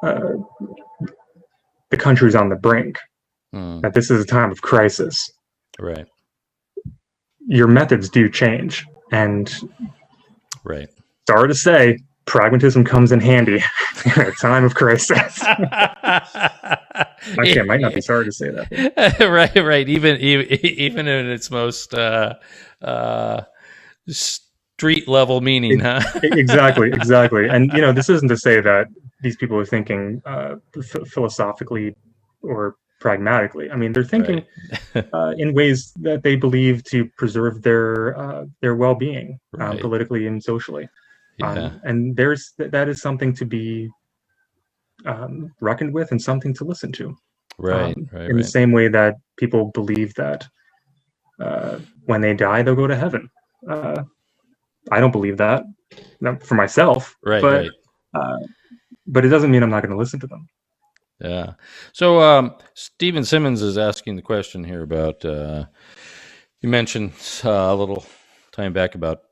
the country's on the brink, that this is a time of crisis, right, your methods do change, and right. Sorry to say, pragmatism comes in handy in a time of crisis. Actually, I might not be sorry to say that. Right. Even in its most street level meaning, huh? Exactly. And this isn't to say that these people are thinking philosophically or pragmatically. I mean, they're thinking in ways that they believe to preserve their well-being, Right. politically and socially. Yeah. And that is something to be reckoned with and something to listen to. In the same way that people believe that when they die, they'll go to heaven. I don't believe that, for myself, but it doesn't mean I'm not going to listen to them. Yeah. So Stephen Simmons is asking the question here about, you mentioned a little time back about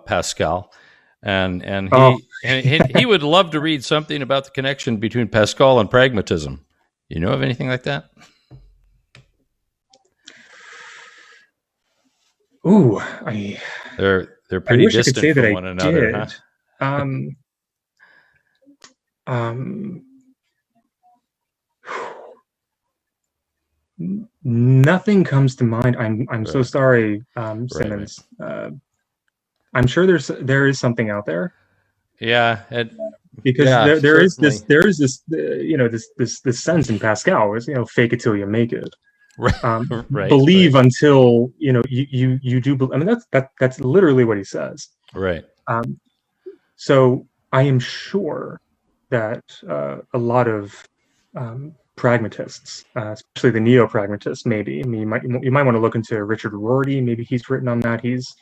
Pascal, and he would love to read something about the connection between Pascal and pragmatism. You know of anything like that? Ooh, they're pretty distant from from one another, huh? Nothing comes to mind. I'm so sorry, Simmons. I'm sure there is something out there. Yeah, because there is this this sense in Pascal is fake it till you make it. Believe until you do. I mean that's literally what he says. Right. So I am sure that a lot of pragmatists, especially the neo-pragmatists, maybe. I mean, you might want to look into Richard Rorty. Maybe he's written on that. He's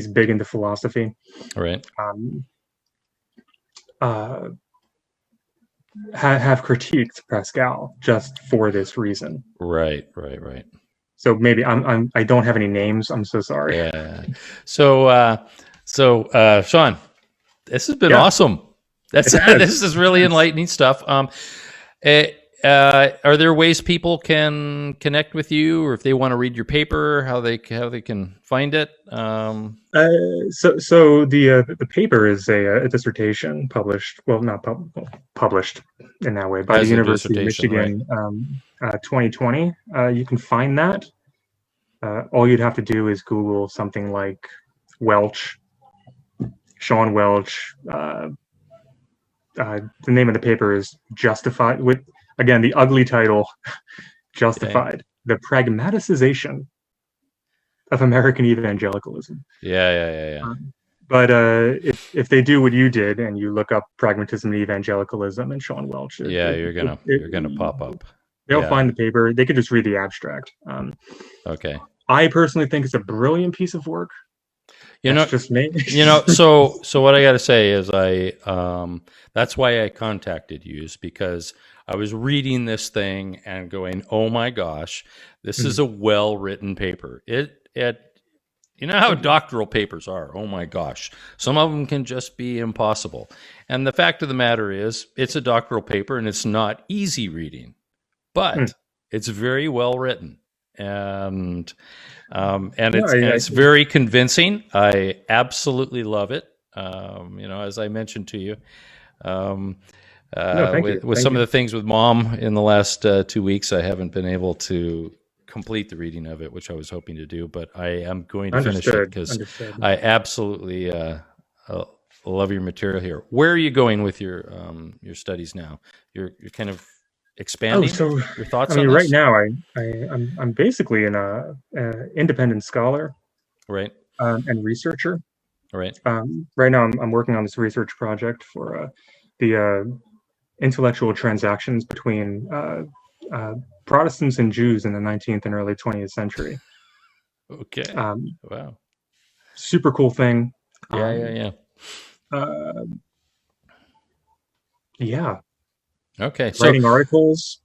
big into philosophy. Right. Have critiqued Pascal just for this reason. Right. So maybe I don't have any names. I'm so sorry. Yeah. So Shawn, this has been awesome. This is really enlightening stuff. Are there ways people can connect with you, or if they want to read your paper, how they can find it? So the paper is a dissertation published, not published in that way, by the University of Michigan, 2020. You can find that. All you'd have to do is Google something like Welch, Shawn Welch. The name of the paper is Justified, with, again, the ugly title, Justified, the Pragmaticization of American Evangelicalism. Yeah. But if they do what you did and you look up Pragmatism and Evangelicalism and Shawn Welch, you're gonna pop up. They'll find the paper. They could just read the abstract. Okay. I personally think it's a brilliant piece of work. That's just me. So what I got to say is that's why I contacted you, is because I was reading this thing and going, oh my gosh, this is a well-written paper. It you know how doctoral papers are. Oh my gosh. Some of them can just be impossible. And the fact of the matter is, it's a doctoral paper and it's not easy reading, but it's very well written. And it's very convincing. I absolutely love it. As I mentioned to you, with some of the things with Mom in the last 2 weeks, I haven't been able to complete the reading of it, which I was hoping to do, but I am going to finish it because I absolutely love your material here. Where are you going with your studies now? You're kind of expanding your thoughts on this? Right now I'm basically an independent scholar, right, and researcher. Right. Right now I'm working on this research project for the intellectual transactions between Protestants and Jews in the 19th and early 20th century. Okay. Wow. Super cool thing. Yeah. Yeah. Okay. Writing articles,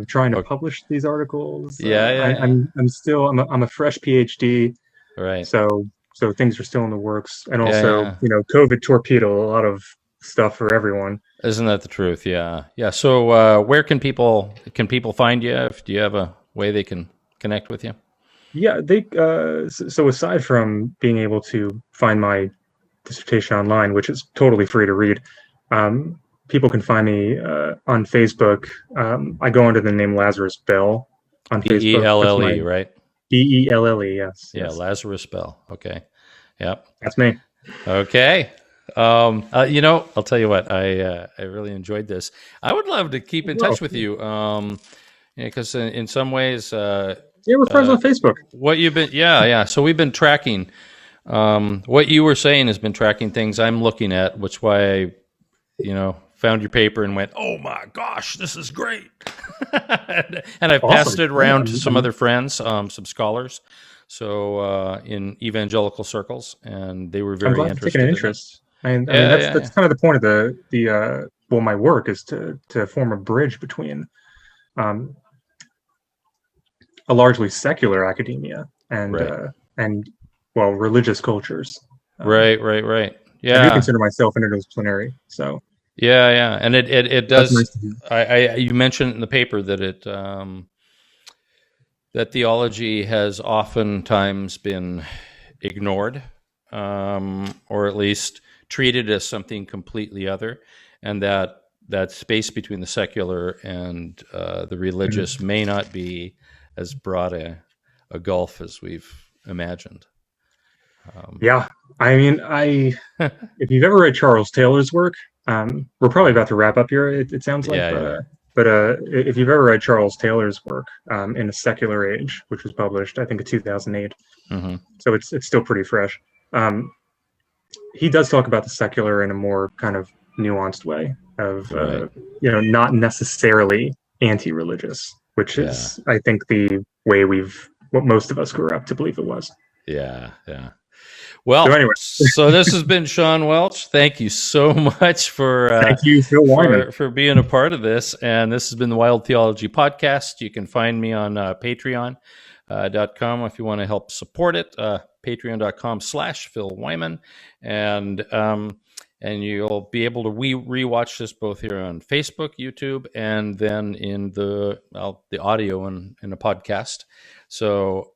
trying to publish these articles. I'm a fresh PhD. Right. So things are still in the works, and also COVID torpedoed a lot of stuff for everyone. Isn't that the truth? Yeah. So where can people find you? Do you have a way they can connect with you? Yeah, they. So aside from being able to find my dissertation online, which is totally free to read, people can find me on Facebook. I go under the name Lazarus Bell on Facebook. Belle, right? Belle, yes. Yeah, yes. Lazarus Bell. Okay. Yep. That's me. Okay. I'll tell you what, I really enjoyed this. I would love to keep in touch with you. Because in some ways, yeah, we're friends on Facebook. What you've been, yeah. So we've been tracking. What you were saying has been tracking things I'm looking at, which why I, found your paper and went, oh my gosh, this is great. and I've passed it around to some other friends, some scholars, so in evangelical circles, and they were very interested. Taking an interest. That's kind of the point of my work is to form a bridge between a largely secular academia and religious cultures. Right. Yeah, I do consider myself interdisciplinary. So yeah, and it does. Nice. You mentioned in the paper that that theology has oftentimes been ignored, or at least treated as something completely other, and that space between the secular and the religious may not be as broad a gulf as we've imagined. Yeah, I mean, if you've ever read Charles Taylor's work, we're probably about to wrap up here. It sounds like, but if you've ever read Charles Taylor's work in A Secular Age, which was published, I think, in 2008, so it's still pretty fresh. He does talk about the secular in a more kind of nuanced way of, not necessarily anti-religious, which is, I think, the way what most of us grew up to believe it was. Yeah. Well, so, anyway. So this has been Shawn Welch. Thank you so much for thank you, Phil Wyman, for being a part of this. And this has been the Wild Theology Podcast. You can find me on Patreon.com if you want to help support it. Patreon.com/Phil Wyman, and you'll be able to rewatch this both here on Facebook, YouTube, and then in the audio in a podcast. So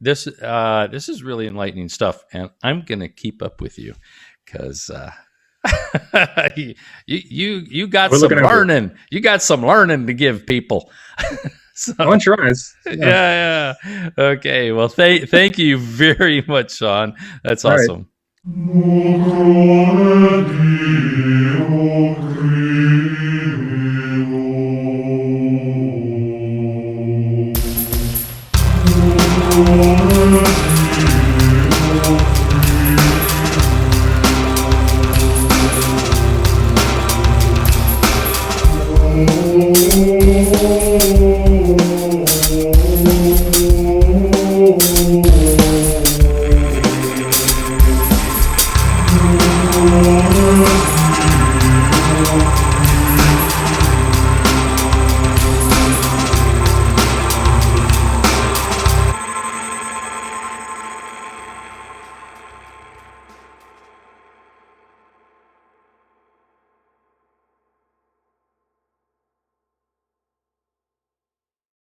this is really enlightening stuff, and I'm gonna keep up with you because you got some learning. You got some learning to give people. So, on your eyes. Yeah. Okay. Well, thank you very much, Shawn. That's awesome. Right.